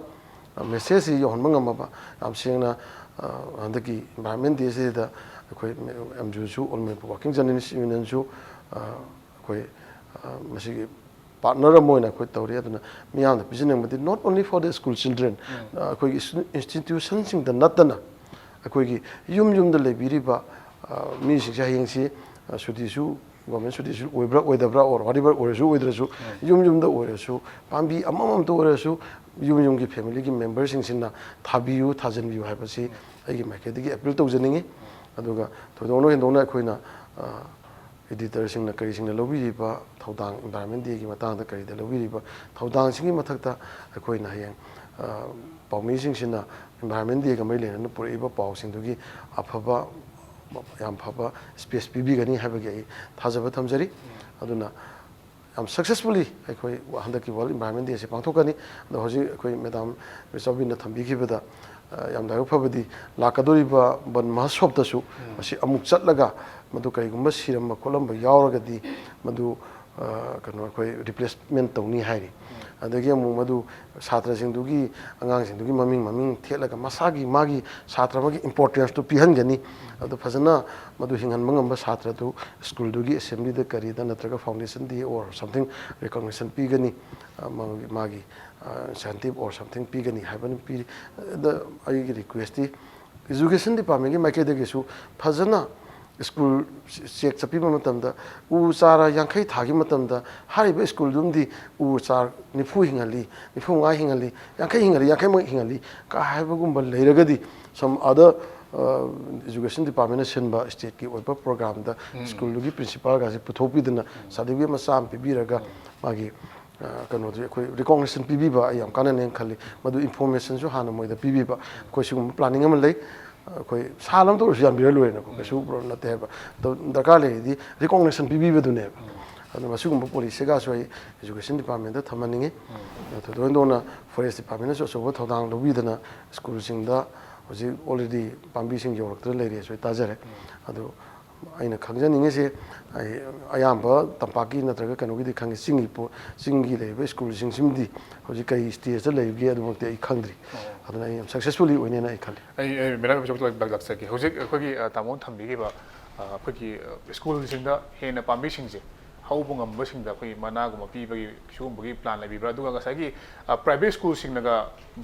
ꯃꯦꯁꯦꯖꯁꯤ ꯌꯧꯍꯟꯕ ꯉꯝꯃꯕ ꯌꯥꯝ ꯁꯦꯡꯅ ꯍꯟꯗꯛꯀꯤ ꯏꯟꯚꯥꯏꯔꯣꯟꯃꯦꯟ ꯗꯦꯁꯤꯗ ꯑꯩꯈꯣꯏ ꯑꯦꯝꯖꯨꯁꯨ ꯑꯣꯜ ꯃꯅꯤꯄꯨꯔ ꯋꯥꯔꯀꯤꯡ ꯖꯔꯅꯦꯂꯤꯁ ꯌꯨꯅꯤꯌꯟꯁꯨ ꯑꯩꯈꯣꯏ ꯃꯁꯤꯒꯤ ꯄꯥꯔꯠꯅꯔ ꯑꯃ ꯑꯣꯏꯅ ꯑꯩꯈꯣꯏ ꯇꯧꯔꯤ ꯑꯗꯨꯅ ꯃꯤꯌꯥꯝꯗ ꯄꯤꯖꯅꯤꯡꯕꯗꯤ ꯅꯣꯠ ꯑꯣꯟꯂꯤ ꯐꯣꯔ ꯗ ꯁ꯭ꯀꯨꯜ ꯆꯤꯜꯗ꯭ꯔꯦꯟ ꯑꯩꯈꯣꯏꯒꯤ ꯏꯟꯁꯇꯤꯇ꯭ꯌꯨꯁꯟꯁꯤꯡꯗ ꯅꯠꯇꯅ ꯑꯩꯈꯣꯏꯒꯤ ꯌꯨꯝ ꯌꯨꯝꯗ ꯂꯩꯕꯤꯔꯤꯕ ꯃꯤꯁꯤꯡꯁꯦ ꯍꯌꯦꯡꯁꯤ ꯁꯨꯇꯤꯁꯨ ꯒꯣꯔꯃꯦꯟ ꯁꯨꯇꯤꯁꯨ ꯑꯣꯏꯕ꯭ꯔꯥ ꯑꯣꯏꯗꯕ꯭ꯔꯥ ꯑꯣꯔ ꯋꯥꯔꯤꯕꯔ ꯑꯣꯏꯔꯁꯨ ꯑꯣꯏꯗ꯭ꯔꯁꯨ ꯌꯨꯝ ꯌꯨꯝꯗ ꯑꯣꯏꯔꯁꯨ ꯄꯥꯝꯕꯤ ꯑꯃꯃꯝꯇ ꯑꯣꯏꯔꯁꯨ ꯌꯨꯝ ꯌꯨꯝꯒꯤ ꯐꯦꯃꯤꯂꯤꯒꯤ ꯃꯦꯝꯕꯔꯁꯤꯡꯁꯤꯅ ꯊꯥꯕꯤꯌꯨ ꯊꯥꯖꯤꯟꯕꯤꯌꯨ ꯍꯥꯏꯕꯁꯤ ꯑꯩꯒꯤ ꯃꯥꯏꯀꯩꯗꯒꯤ ꯑꯦꯄꯤꯜ ꯇꯧꯖꯅꯤꯡꯉꯤ ꯑꯗꯨꯒ ꯊꯣꯏꯗꯣꯛꯅ ꯍꯦꯟꯗꯣꯛꯅ ꯑꯩꯈꯣꯏꯅ ꯏꯗꯤꯇꯔꯁꯤꯡꯅ ꯀꯔꯤꯁꯤꯡꯅ ꯂꯧꯕꯤꯔꯤꯕ ꯊꯧꯗꯥꯡ ꯏꯟꯚꯥꯏꯔꯣꯟꯃꯦꯟ ꯗꯦꯒꯤ ꯃꯇꯥꯡꯗ ꯀꯔꯤꯗ ꯂꯧꯕꯤꯔꯤꯕ ꯊꯧꯗꯥꯡꯁꯤꯡꯒꯤ ꯃꯊꯛꯇ ꯑꯩꯈꯣꯏꯅ ꯍꯌꯦꯡ ꯄꯥꯎꯃꯤꯁꯤꯡꯁꯤꯅ ꯏꯟꯚꯥꯏꯔꯣꯟꯃꯦꯟ ꯗꯦꯒ ꯃꯔꯤ ꯂꯩꯅꯅ ꯄꯨꯔꯛꯏꯕ ꯄꯥꯎꯁꯤꯡꯗꯨꯒꯤ ꯑꯐꯕ ꯌꯥꯝ ꯐꯕ ꯁ꯭ꯄꯦꯁ ꯄꯤꯕꯤꯒꯅꯤ ꯍꯥꯏꯕꯒꯤ ꯑꯩ ꯊꯥꯖꯕ ꯊꯝꯖꯔꯤ ꯑꯗꯨꯅ ꯌꯥꯝ ꯁꯛꯁꯦꯁꯐꯨꯜꯂꯤ ꯑꯩꯈꯣꯏ ꯍꯟꯗꯛꯀꯤ ꯋꯥꯔꯜ ꯏꯟꯚꯥꯏꯔꯣꯟꯃꯦꯟ ꯗꯦꯁꯤ ꯄꯥꯡꯊꯣꯛꯀꯅꯤ ꯑꯗꯣ ꯍꯧꯖꯤꯛ ꯑꯩꯈꯣꯏ ꯃꯦꯗꯥꯝ ꯏꯕꯦꯆꯧꯕꯤꯅ ꯊꯝꯕꯤꯈꯤꯕꯗ ꯌꯥꯝ ꯂꯥꯏꯕꯛ ꯐꯕꯗꯤ ꯂꯥꯛꯀꯗꯧꯔꯤꯕ ꯕꯟ ꯃꯍꯣꯠꯁꯣꯕꯇꯁꯨ ꯃꯁꯤ ꯑꯃꯨꯛ ꯆꯠꯂꯒ ꯃꯗꯨ ꯀꯔꯤꯒꯨꯝꯕ ꯁꯤꯔꯝꯕ ꯈꯣꯠꯂꯝꯕ ꯌꯥꯎꯔꯒꯗꯤ ꯃꯗꯨ ꯀꯩꯅꯣ ꯑꯩꯈꯣꯏ ꯔꯤꯄ꯭ꯂꯦꯁꯃꯦꯟ ꯇꯧꯅꯤ ꯍꯥꯏꯔꯤ ꯑꯗꯒꯤ ꯑꯃꯨꯛ ꯃꯗꯨ ꯁꯥꯇ꯭ꯔꯁꯤꯡꯗꯨꯒꯤ ꯑꯉꯥꯡꯁꯤꯡꯗꯨꯒꯤ ꯃꯃꯤꯡ ꯊꯦꯠꯂꯒ ꯃꯥꯒꯤ ꯁꯥꯇ꯭ꯔ ꯑꯃꯒꯤ ꯏꯝꯄꯣꯔꯇꯦꯟꯁꯇꯨ ꯄꯤꯍꯟꯒꯅꯤ ꯑꯗꯨ ꯐꯖꯅ ꯃꯗꯨ ꯍꯤꯡꯍꯟꯕ ꯉꯝꯕ ꯁꯥꯇ꯭ꯔꯗꯨ ꯁ꯭ꯀꯨꯜꯗꯨꯒꯤ ꯑꯦꯁꯦꯝꯕ꯭ꯂꯤꯗ ꯀꯔꯤꯗ ꯅꯠꯇ꯭ꯔꯒ foundation day or something recognition ꯄꯤꯒꯅꯤ ꯃꯥꯒꯤ ꯏꯟꯁꯦꯟꯇꯤꯞ ꯑꯣꯔ ꯁꯝꯊꯤꯡ ꯄꯤꯒꯅꯤ ꯍꯥꯏꯕꯅ ꯄꯤꯔꯤ ꯑꯩꯒꯤ ꯔꯤꯀ꯭ꯋꯦꯁꯇꯤ ꯏꯖꯨꯀꯦꯁꯟ ꯗꯤꯄꯥꯔꯠꯃꯦꯟꯒꯤ ꯃꯥꯏꯀꯩꯗꯒꯤꯁꯨ ꯐꯖꯅ ꯁ꯭ꯀꯨꯜ ꯆꯦꯛ ꯆꯠꯄꯤꯕ ꯃꯇꯝꯗ ꯎ ꯆꯥꯔ 50 ꯊꯥꯈꯤꯕ ꯃꯇꯝꯗ ꯍꯥꯏꯔꯤꯕ ꯁ꯭ꯀꯨꯜꯗꯨꯃꯗꯤ ꯎ ꯆꯥꯔ 40 ꯍꯤꯡꯍꯜꯂꯤ 95 ꯍꯤꯡꯍꯜꯂꯤ 50 ꯍꯤꯡꯍꯜꯂꯤ 50ꯃꯛ ꯍꯤꯡꯍꯜꯂꯤ ꯍꯥꯏꯕꯒꯨꯝꯕ ꯂꯩꯔꯒꯗꯤ ꯁꯝ ꯑꯗꯔ ꯏꯖꯨꯀꯦꯁꯟ ꯗꯤꯄꯥꯔꯠꯃꯦꯟꯅ ꯁꯤꯟꯕ ꯁ꯭ꯇꯦꯠꯀꯤ ꯑꯣꯏꯕ ꯄ꯭ꯔꯣꯒ꯭ꯔꯥꯝꯗ ꯁ꯭ꯀꯨꯜꯗꯨꯒꯤ ꯄ꯭ꯔꯤꯟꯁꯤꯄꯥꯜꯒꯁꯤ ꯄꯨꯊꯣꯛꯄꯤꯗꯅ ꯁꯥꯔꯇꯤꯐꯤꯀꯦꯠ ꯃꯆꯥ ꯑꯃ ꯄꯤꯕꯤꯔꯒ ꯃꯥꯒꯤ ꯀꯩꯅꯣꯗꯨ ꯑꯩꯈꯣꯏ ꯔꯤꯀꯣꯒꯅꯤꯁꯟ ꯄꯤꯕꯤꯕ ꯑꯩ ꯌꯥꯝ ꯀꯥꯟꯅꯅꯦꯅ ꯈꯜꯂꯤ ꯃꯗꯨ ꯏꯟꯐꯣꯔꯃꯦꯁꯟꯁꯨ ꯍꯥꯟꯅ ꯃꯣꯏꯗ ꯄꯤꯕꯤꯕ ꯑꯩꯈꯣꯏ ꯁꯤꯒꯨꯝꯕ ꯄ꯭ꯂꯥꯅꯤꯡ ꯑꯃ ꯂꯩ ꯑꯩꯈꯣꯏ ꯁꯥꯜ ꯑꯃꯇ ꯑꯣꯏꯔꯁꯨ ꯌꯥꯟꯕꯤꯔ ꯂꯣꯏꯔꯦꯅꯀꯣ ꯀꯩꯁꯨ ꯄ꯭ꯔꯣꯕ꯭ꯂꯦꯝ ꯅꯠꯇꯦ ꯍꯥꯏꯕ ꯗꯔꯀꯥꯔ ꯂꯩꯔꯗꯤ ꯔꯤꯀꯣꯒꯅꯤꯁꯟ ꯄꯤꯕꯤꯕꯗꯨꯅꯦꯕ ꯑꯗꯨꯅ ꯃꯁꯤꯒꯨꯝꯕ ꯄꯣꯂꯤꯁꯤꯒꯁꯨ ꯑꯩ ꯏꯖꯨꯀꯦꯁꯟ ꯗꯤꯄꯥꯔꯠꯃꯦꯟꯇ ꯊꯝꯍꯟꯅꯤꯡꯉꯤ ꯊꯣꯏꯗꯣꯛ ꯍꯦꯟꯗꯣꯛꯅ ꯐꯣꯔꯦꯁ ꯗꯤꯄꯥꯔꯠꯃꯦꯟꯅꯁꯨ ꯑꯆꯧꯕ ꯊꯧꯗꯥꯡ ꯂꯧꯕꯤꯗꯅ ꯁ꯭ꯀꯨꯜꯁꯤꯡꯗ ꯍꯧꯖꯤꯛ ꯑꯣꯜꯔꯦꯗꯤ ꯄꯥꯝꯕꯤꯁꯤꯡ ꯌꯧꯔꯛꯇ꯭ꯔ ꯂꯩꯔꯦꯁꯨ ꯑꯩ ꯇꯥꯖꯔꯦ ꯑꯗꯨ ꯑꯩꯅ ꯈꯪꯖꯅꯤꯡꯉꯤꯁꯦ ꯑꯌꯥꯝꯕ ꯇꯝꯄꯥꯛꯀꯤ ꯅꯠꯇ꯭ꯔꯒ ꯀꯩꯅꯣꯒꯤꯗꯤ ꯈꯪꯉꯤ ꯆꯤꯡꯒꯤ ꯂꯩꯔꯤꯕ ꯁ꯭ꯀꯨꯜꯁꯤꯡꯁꯤꯃꯗꯤ ꯍꯧꯖꯤꯛ ꯀꯔꯤ ꯁ꯭ꯇꯦꯖꯇ ꯂꯩꯕꯒꯦ ꯑꯗꯨꯃꯛꯇꯤ ꯑꯩ ꯈꯪꯗ꯭ꯔꯤ ꯑꯗꯨꯅ ꯑꯩ ꯌꯥꯝ ꯁꯛꯁꯦꯁꯐꯨꯜꯂꯤ ꯑꯣꯏꯅꯦꯅ ꯑꯩ ꯈꯜꯂꯤ ꯑꯩ ꯃꯦꯗꯥꯝ ꯏꯕꯦꯆꯧꯕꯤ ꯂꯥꯛꯆꯒꯦ ꯍꯧꯖꯤꯛ ꯑꯩꯈꯣꯏꯒꯤ ꯇꯥꯃꯣꯅ ꯊꯝꯕꯤꯈꯤꯕ ꯑꯩꯈꯣꯏꯒꯤ ꯁ꯭ꯀꯨꯜꯁꯤꯡꯗ ꯍꯦꯟꯅ ꯄꯥꯝꯕꯤꯁꯤꯡꯁꯦ ꯍꯧꯕ ꯉꯝꯕꯁꯤꯡꯗ ꯑꯩꯈꯣꯏꯒꯤ ꯃꯅꯥꯒꯨꯝꯕ ꯄꯤꯕꯒꯤ ꯁꯤꯒꯨꯝꯕꯒꯤ ꯄ꯭ꯂꯥꯟ ꯂꯩꯕꯤꯕ꯭ꯔꯥ ꯑꯗꯨꯒ ꯉꯁꯥꯏꯒꯤ ꯄ꯭ꯔꯥꯏꯚꯦꯠ ꯁ꯭ꯀꯨꯜꯁꯤꯡꯅꯒ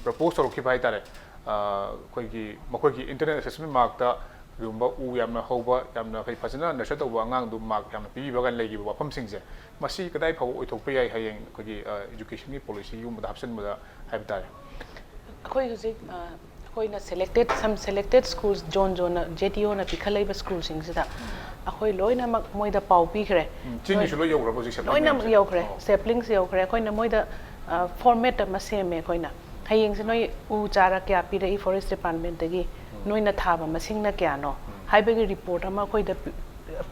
ꯄ꯭ꯔꯄꯣꯁ ꯇꯧꯔꯛꯈꯤꯕ ꯍꯥꯏꯇꯥꯔꯦ ꯑꯩꯈꯣꯏꯒꯤ ꯃꯈꯣꯏꯒꯤ ꯏꯟꯇꯔꯅꯦꯠ ꯑꯦꯁꯦꯁꯃꯦꯟ ꯃꯥꯔꯛꯇ ꯀꯩꯒꯨꯝꯕ ꯎ ꯌꯥꯝꯅ ꯍꯧꯕ ꯌꯥꯝꯅ ꯑꯩꯈꯣꯏ ꯐꯖꯅ ꯅꯔꯆꯔ ꯇꯧꯕ ꯑꯉꯥꯡꯗꯨ ꯃꯥꯔꯛ ꯌꯥꯝꯅ ꯄꯤꯕꯤꯕ ꯂꯩꯈꯤꯕ ꯋꯥꯐꯝꯁꯤꯡꯁꯦ ꯃꯁꯤ ꯀꯗꯥꯏ ꯐꯥꯎꯕ ꯑꯣꯏꯊꯣꯛꯄ ꯌꯥꯏ ꯍꯌꯦꯡ ꯑꯩꯈꯣꯏꯒꯤ ꯏꯖꯨꯀꯦꯁꯟꯒꯤ ꯄꯣꯂꯤꯁꯤꯒꯨꯝꯕꯗ ꯍꯥꯞꯆꯤꯟꯕꯗ ꯍꯥꯏꯕ ꯇꯥꯔꯦ ꯑꯩꯈꯣꯏ ꯍꯧꯖꯤꯛ ꯑꯩꯈꯣꯏꯅ ꯁꯦꯂꯦꯛꯇꯦꯠ ꯁ꯭ꯀꯨꯜꯁ ꯖꯣꯟꯅ JTOꯅ ꯄꯤꯈꯠꯂꯛꯏꯕ ꯁ꯭ꯀꯨꯜꯁꯤꯡꯁꯤꯗ ꯑꯩꯈꯣꯏ ꯂꯣꯏꯅꯃꯛ ꯃꯣꯏꯗ ꯄꯥꯎ ꯄꯤꯈ꯭ꯔꯦ ꯆꯤꯡꯒꯤꯁꯨ ꯂꯣꯏ ꯌꯧꯈ꯭ꯔꯕ ꯍꯧꯖꯤꯛ ꯁꯦꯞꯂꯤꯡ ꯂꯣꯏꯅꯃꯛ ꯃꯌꯥꯝꯁꯦ ꯌꯧꯈ꯭ꯔꯦ ꯁꯦꯞꯂꯤꯡꯁ ꯌꯧꯈ꯭ꯔꯦ ꯑꯩꯈꯣꯏꯅ ꯃꯣꯏꯗ ꯐꯣꯔꯃꯦꯠ ꯑꯃ ꯁꯦꯝꯃꯦ ꯑꯩꯈꯣꯏꯅ ꯍꯌꯦꯡꯁꯦ ꯅꯣꯏ ꯎ ꯆꯥꯔ ꯀꯌꯥ ꯄꯤꯔꯛꯏ ꯐꯣꯔꯦꯁꯠ ꯗꯤꯄꯥꯔꯠꯃꯦꯟꯇꯒꯤ ꯅꯣꯏꯅ ꯊꯥꯕ ꯃꯁꯤꯡꯅ ꯀꯌꯥꯅꯣ ꯍꯥꯏꯕꯒꯤ ꯔꯤꯄꯣꯔꯠ ꯑꯃ ꯑꯩꯈꯣꯏꯗ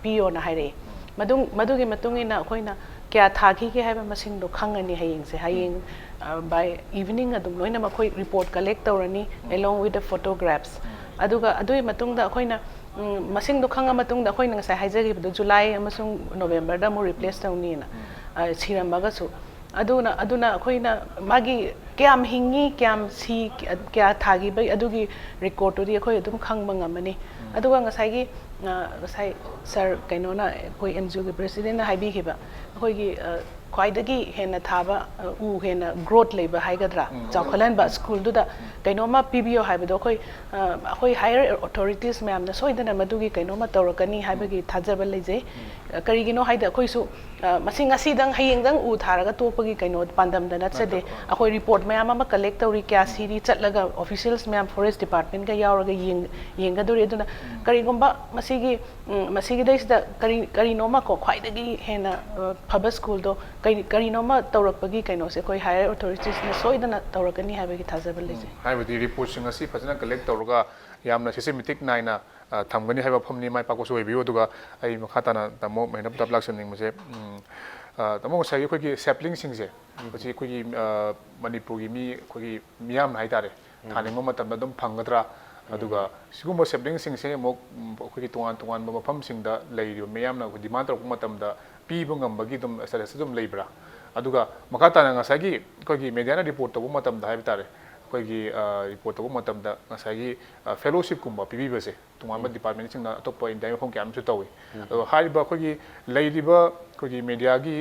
ꯄꯤꯌꯣꯅ ꯍꯥꯏꯔꯛꯏ ꯃꯗꯨꯒꯤ ꯃꯇꯨꯡ ꯏꯟꯅ ꯑꯩꯈꯣꯏꯅ ꯀꯌꯥ ꯊꯥꯈꯤꯒꯦ ꯍꯥꯏꯕ ꯃꯁꯤꯡꯗꯣ ꯈꯪꯉꯅꯤ ꯍꯌꯦꯡꯁꯦ ꯍꯌꯦꯡ ꯕꯥꯏ ꯏꯚꯤꯅꯤꯡ ꯑꯗꯨꯝ ꯂꯣꯏꯅꯃꯛ ꯑꯩꯈꯣꯏ ꯔꯤꯄꯣꯔꯠ ꯀꯂꯦꯛ ꯇꯧꯔꯅꯤ along with the photographs ꯑꯗꯨꯒ ꯑꯗꯨꯒꯤ ꯃꯇꯨꯡꯗ ꯑꯩꯈꯣꯏꯅ ꯃꯁꯤꯡꯗꯣ ꯈꯪꯉ ꯃꯇꯨꯡꯗ ꯑꯩꯈꯣꯏꯅ ꯉꯁꯥꯏ ꯍꯥꯏꯖꯈꯤꯕꯗꯣ ꯖꯨꯂꯥꯏ ꯑꯃꯁꯨꯡ ꯅꯣꯕꯦꯝꯕꯔꯗ ꯑꯃꯨꯛ ꯔꯤꯄ꯭ꯂꯦꯁ ꯇꯧꯅꯤꯅ ꯁꯤꯔꯝꯃꯒꯁꯨ ꯑꯗꯨꯅ ꯑꯩꯈꯣꯏꯅ ꯃꯥꯒꯤ ꯀꯌꯥꯝ ꯍꯤꯡꯉꯤ ꯀꯌꯥ ꯊꯥꯈꯤꯕꯒꯤ ꯑꯗꯨꯒꯤ ꯔꯦꯀꯣꯔꯠꯇꯨꯗꯤ ꯑꯩꯈꯣꯏ ꯑꯗꯨꯝ ꯈꯪꯕ ꯉꯝꯃꯅꯤ ꯑꯗꯨꯒ ꯉꯁꯥꯏ ꯁꯥꯔ ꯀꯩꯅꯣꯅ ꯑꯩꯈꯣꯏ MJUꯒꯤ ꯄ꯭ꯔꯦꯁꯤꯗꯦꯟꯅ ꯍꯥꯏꯕꯤꯈꯤꯕ ꯑꯩꯈꯣꯏꯒꯤ ꯈ꯭ꯋꯥꯏꯗꯒꯤ ꯍꯦꯟꯅ ꯊꯥꯕ ꯎ ꯍꯦꯟꯅ ꯒ꯭ꯔꯣꯠ ꯂꯩꯕ ꯍꯥꯏꯒꯗ꯭ꯔꯥ ꯆꯥꯎꯈꯠꯍꯟꯕ ꯁ꯭ꯀꯨꯜꯗꯨꯗ ꯀꯩꯅꯣꯝꯃ ꯄꯤꯕꯤꯌꯣ ꯍꯥꯏꯕꯗꯣ ꯑꯩꯈꯣꯏ ꯍꯥꯌꯔ ꯑꯣꯊꯣꯔꯤꯇꯤꯁ ꯃꯌꯥꯝꯅ ꯁꯣꯏꯗꯅ ꯃꯗꯨꯒꯤ ꯀꯩꯅꯣꯝꯃ ꯇꯧꯔꯛꯀꯅꯤ ꯍꯥꯏꯕꯒꯤ ꯊꯥꯖꯕ ꯂꯩꯖꯩ ꯀꯔꯤꯒꯤꯅꯣ ꯍꯥꯏꯗꯤ ꯑꯩꯈꯣꯏꯁꯨ ꯃꯁꯤ ꯉꯁꯤꯗꯪ ꯍꯌꯦꯡꯗꯪ ꯎ ꯊꯥꯔꯒ ꯇꯣꯛꯄꯒꯤ ꯀꯩꯅꯣ ꯄꯥꯟꯗꯝꯗ ꯅꯠꯆꯗꯦ ꯑꯩꯈꯣꯤ ꯔꯤꯄꯣꯔꯠ ꯃꯌꯥꯝ ꯑꯃ ꯀꯂꯦꯛ ꯇꯧꯔꯤ ꯀꯌꯥ ꯁꯤꯔꯤ ꯆꯠꯂꯒ ꯑꯣꯐꯤꯁꯤꯌꯦꯜꯁ ꯃꯌꯥꯝ ꯐꯣꯔꯦꯁꯠ ꯗꯤꯄꯥꯔꯠꯃꯦꯟꯠꯒ ꯌꯥꯎꯔꯒ ꯌꯦꯡꯒꯗꯣꯔꯤ ꯑꯗꯨꯅ ꯀꯔꯤꯒꯨꯝꯕ ꯃꯁꯤꯒꯤꯗꯩꯁꯤꯗ ꯀꯔꯤꯅꯣꯃ ꯈ꯭ꯋꯥꯏꯗꯒꯤ ꯍꯦꯟꯅ ꯐꯕ ꯁ꯭ꯀꯨꯜꯗꯣ ꯀꯔꯤꯅꯣꯃ ꯇꯧꯔꯛꯄꯒꯤ ꯀꯩꯅꯣꯁꯦ ꯑꯩꯈꯣꯏ ꯍꯥꯌꯔ ꯑꯣꯊꯣꯔꯤꯇꯤꯁꯅ ꯁꯣꯏꯗꯅ ꯇꯧꯔꯛꯀꯅꯤ ꯍꯥꯏꯕꯒꯤ ꯊꯥꯖꯕ ꯂꯩꯖꯩ ꯍꯥꯏꯕꯗꯤ ꯔꯤꯄꯣꯔꯠꯁꯤꯡ ꯑꯁꯤ ꯐꯖꯅ ꯀꯂꯦꯛ ꯇꯧꯔꯒ ꯌꯥꯝꯅ ꯁꯤꯁꯇꯦꯃꯦꯇꯤꯛ ꯅꯥꯏꯅ ꯊꯝꯒꯅꯤ ꯍꯥꯏꯕ ꯋꯥꯐꯝꯅꯤ ꯃꯥꯏ ꯄꯥꯛꯄꯁꯨ ꯑꯣꯏꯕꯤꯌꯨ ꯑꯗꯨꯒ ꯑꯩ ꯃꯈꯥ ꯇꯥꯅ ꯇꯥꯃꯣ ꯃꯍꯦꯟꯗ꯭ꯔ ꯄ꯭ꯔꯇꯥꯞ ꯂꯥꯛꯆꯅꯤꯡꯕꯁꯦ ꯇꯥꯃꯣ ꯉꯁꯥꯏꯒꯤ ꯑꯩꯈꯣꯏꯒꯤ ꯁꯦꯞꯂꯤꯡꯁꯤꯡꯁꯦ ꯃꯁꯤ ꯑꯩꯈꯣꯏꯒꯤ ꯃꯅꯤꯄꯨꯔꯒꯤ ꯑꯩꯈꯣꯏꯒꯤ ꯃꯤꯌꯥꯝꯅ ꯍꯥꯏꯇꯥꯔꯦ ꯊꯥꯅꯤꯡꯕ ꯃꯇꯝꯗ ꯑꯗꯨꯝ ꯐꯪꯒꯗ꯭ꯔꯥ ꯑꯗꯨꯒ ꯁꯤꯒꯨꯝꯕ ꯁꯦꯞꯂꯤꯡꯁꯤꯡꯁꯦ ꯑꯃꯨꯛ ꯑꯩꯈꯣꯏꯒꯤ ꯇꯣꯉꯥꯟꯕ ꯃꯐꯝꯁꯤꯡꯗ ꯂꯩꯔꯤꯕ ꯃꯤꯌꯥꯝꯅ ꯗꯤꯃꯥꯟ ꯇꯧꯔꯛꯄ ꯃꯇꯝꯗ ꯄꯤꯕ ꯉꯝꯕꯒꯤ ꯑꯗꯨꯝ ꯁ꯭ꯇꯦꯇꯁ ꯑꯗꯨꯝ ꯂꯩꯕ꯭ꯔꯥ ꯑꯗꯨꯒ ꯃꯈꯥ ꯇꯥꯅ ꯉꯁꯥꯏꯒꯤ ꯑꯩꯈꯣꯏꯒꯤ ꯃꯦꯗꯤꯌꯥꯅ ꯔꯤꯄꯣꯔꯠ ꯇꯧꯕ ꯃꯇꯝꯗ ꯍꯥꯏꯕ ꯇꯥꯔꯦ ꯑꯩꯈꯣꯏꯒꯤ ꯔꯤꯄꯣꯔꯠ ꯇꯧꯕ ꯃꯇꯝꯗ ꯉꯁꯥꯏꯒꯤ ꯐꯦꯂꯣꯁꯤꯞꯀꯨꯝꯕ ꯄꯤꯕꯤꯕꯁꯦ ꯇꯣꯉꯥꯟꯕ ꯗꯤꯄꯥꯔꯠꯃꯦꯟꯁꯤꯡꯅ ꯑꯇꯣꯞꯄ ꯏꯟꯗꯤꯌꯥꯒꯤ ꯃꯐꯝ ꯀꯌꯥ ꯑꯃꯁꯨ ꯇꯧꯏ ꯑꯗꯣ ꯍꯥꯏꯔꯤꯕ ꯑꯩꯈꯣꯏꯒꯤ ꯂꯩꯔꯤꯕ ꯑꯩꯈꯣꯏꯒꯤ ꯃꯦꯗꯤꯌꯥꯒꯤ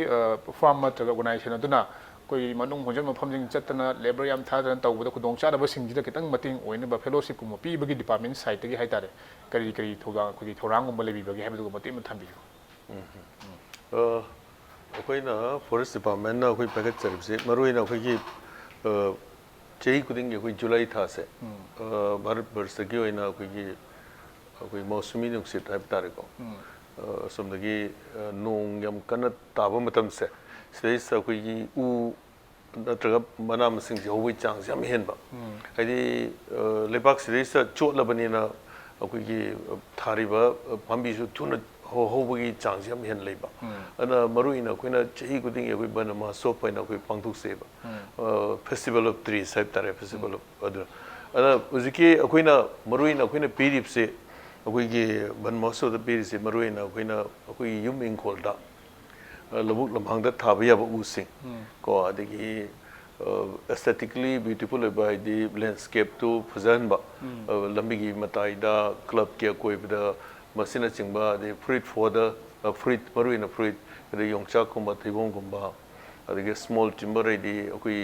ꯐꯥꯔꯝ ꯅꯠꯇ꯭ꯔꯒ ꯑꯣꯔꯒꯅꯥꯏꯖꯦꯁꯟ ꯑꯗꯨꯅ ꯑꯩꯈꯣꯏ ꯃꯅꯨꯡ ꯍꯣꯟꯖꯟ ꯃꯐꯝꯁꯤꯡ ꯆꯠꯇꯅ ꯂꯦꯕꯔ ꯌꯥꯝ ꯊꯥꯗꯅ ꯇꯧꯕꯗ ꯈꯨꯗꯣꯡꯆꯥꯗꯕꯁꯤꯡꯁꯤꯗ ꯈꯤꯇꯪ ꯃꯇꯦꯡ ꯑꯣꯏꯅꯕ ꯐꯦꯂꯣꯁꯤꯞꯀꯨꯝꯕ ꯄꯤꯕꯒꯤ ꯗꯤꯄꯥꯔꯠꯃꯦꯟ ꯁꯥꯏꯠꯇꯒꯤ ꯍꯥꯏꯇꯥꯔꯦ ꯀꯔꯤ ꯊꯧꯗꯥꯡ ꯑꯩꯈꯣꯏꯒꯤ ꯊꯧꯔꯥꯡꯒꯨꯝꯕ ꯂꯩꯕꯤꯕꯒꯦ ꯍꯥꯏꯕꯗꯨꯒ ꯃꯇꯦꯡ ꯑꯃ ꯊꯝꯕꯤꯌꯨ ꯑꯩꯈꯣꯏꯅ ꯐꯣꯔꯦꯁ ꯗꯤꯄꯥꯔꯠꯃꯦꯟꯅ ꯑꯩꯈꯣꯏ ꯄꯥꯏꯈꯠꯆꯔꯤꯕꯁꯦ ꯃꯔꯨꯑꯣꯏꯅ ꯑꯩꯈꯣꯏꯒꯤ ꯆꯍꯤ ꯈꯨꯗꯤꯡꯒꯤ ꯑꯩꯈꯣꯏ ꯖꯨꯂꯥꯏ ꯊꯥꯁꯦ ꯚꯥꯔꯠ ꯕꯔꯁꯇꯒꯤ ꯑꯣꯏꯅ ꯑꯩꯈꯣꯏ ꯃौसमी ꯅꯨꯡꯁꯤꯠ ꯍꯥꯏꯕ ꯇꯥꯔꯦꯀꯣ ꯑꯁꯣꯝꯗꯒꯤ ꯅꯣꯡ ꯌꯥꯝ ꯀꯟꯅ ꯇꯥꯕ ꯃꯇꯝꯁꯦ ꯁꯤꯗꯩꯁꯤꯗ ꯑꯩꯈꯣꯏꯒꯤ ꯎ ꯅꯠꯇ꯭ꯔꯒ ꯃꯅꯥ ꯃꯁꯤꯡꯁꯦ ꯍꯧꯕꯒꯤ ꯆꯥꯡꯁꯦ ꯌꯥꯝ ꯍꯦꯟꯕ ꯍꯥꯏꯗꯤ ꯂꯩꯕꯥꯛꯁꯤꯗꯩꯁꯤꯗ ꯆꯣꯠꯂꯕꯅꯤꯅ ꯑꯩꯈꯣꯏꯒꯤ ꯊꯥꯔꯤꯕ ꯄꯥꯝꯕꯤꯁꯨ ꯊꯨꯅ ꯍꯧꯕꯒꯤ ꯆꯥꯡꯁꯦ ꯌꯥꯝ ꯍꯦꯟꯅ ꯂꯩꯕ ꯑꯗꯨꯅ ꯃꯔꯨꯑꯣꯏꯅ ꯑꯩꯈꯣꯏꯅ ꯆꯍꯤ ꯈꯨꯗꯤꯡꯒꯤ ꯑꯩꯈꯣꯏ ꯕꯟ ꯃꯍꯣꯠꯁꯣꯞ ꯑꯣꯏꯅ ꯑꯩꯈꯣꯏ ꯄꯥꯡꯊꯣꯛꯆꯩꯕ ꯐꯦꯁꯇꯤꯚꯦꯜ ꯑꯣꯐ ꯇ꯭ꯔꯤꯁ ꯍꯥꯏꯕ ꯇꯥꯔꯦ ꯐꯦꯁꯇꯤꯚꯦꯜ ꯑꯣꯐ ꯑꯗꯨꯅ ꯍꯧꯖꯤꯛꯀꯤ ꯑꯩꯈꯣꯏꯅ ꯃꯔꯨꯑꯣꯏꯅ ꯑꯩꯈꯣꯏꯅ ꯄꯤꯔꯤꯕꯁꯦ ꯑꯩꯈꯣꯏꯒꯤ ꯕꯟ ꯃꯍꯣꯠꯁꯣꯞꯇ ꯄꯤꯔꯤꯁꯦ ꯃꯔꯨꯑꯣꯏꯅ ꯑꯩꯈꯣꯏꯒꯤ ꯌꯨꯝ ꯏꯪꯈꯣꯜꯗ ꯂꯧꯕꯨꯛ ꯂꯝꯍꯥꯡꯗ ꯊꯥꯕ ꯌꯥꯕ ꯎꯁꯤꯡ ꯀꯣ ꯑꯗꯒꯤ ꯑꯦꯁꯊꯦꯇꯤꯀꯦꯂꯤ ꯕ꯭ꯌꯨꯇꯤꯐꯨꯜ ꯑꯣꯏꯕ ꯍꯥꯏꯗꯤ ꯂꯦꯟꯁꯀꯦꯞꯇꯨ ꯐꯖꯍꯟꯕ ꯂꯝꯕꯤꯒꯤ ꯃꯇꯥꯏꯗ ꯀ꯭ꯂꯕꯀꯤ ꯑꯀꯣꯏꯕꯗ ꯃꯁꯤꯅꯆꯤꯡꯕ ꯑꯗꯩ ꯐ꯭ꯔꯨꯏꯠ ꯐꯣꯗꯔ ꯐ꯭ꯔꯨꯏꯠ ꯃꯔꯨꯑꯣꯏꯅ ꯐ꯭ꯔꯨꯏꯠ ꯑꯗꯩ ꯌꯣꯡꯆꯥꯛꯀꯨꯝꯕ ꯊꯩꯕꯣꯡꯒꯨꯝꯕ ꯑꯗꯒꯤ ꯁ꯭ꯃꯣꯜ ꯇꯤꯝꯕꯔ ꯍꯥꯏꯗꯤ ꯑꯩꯈꯣꯏ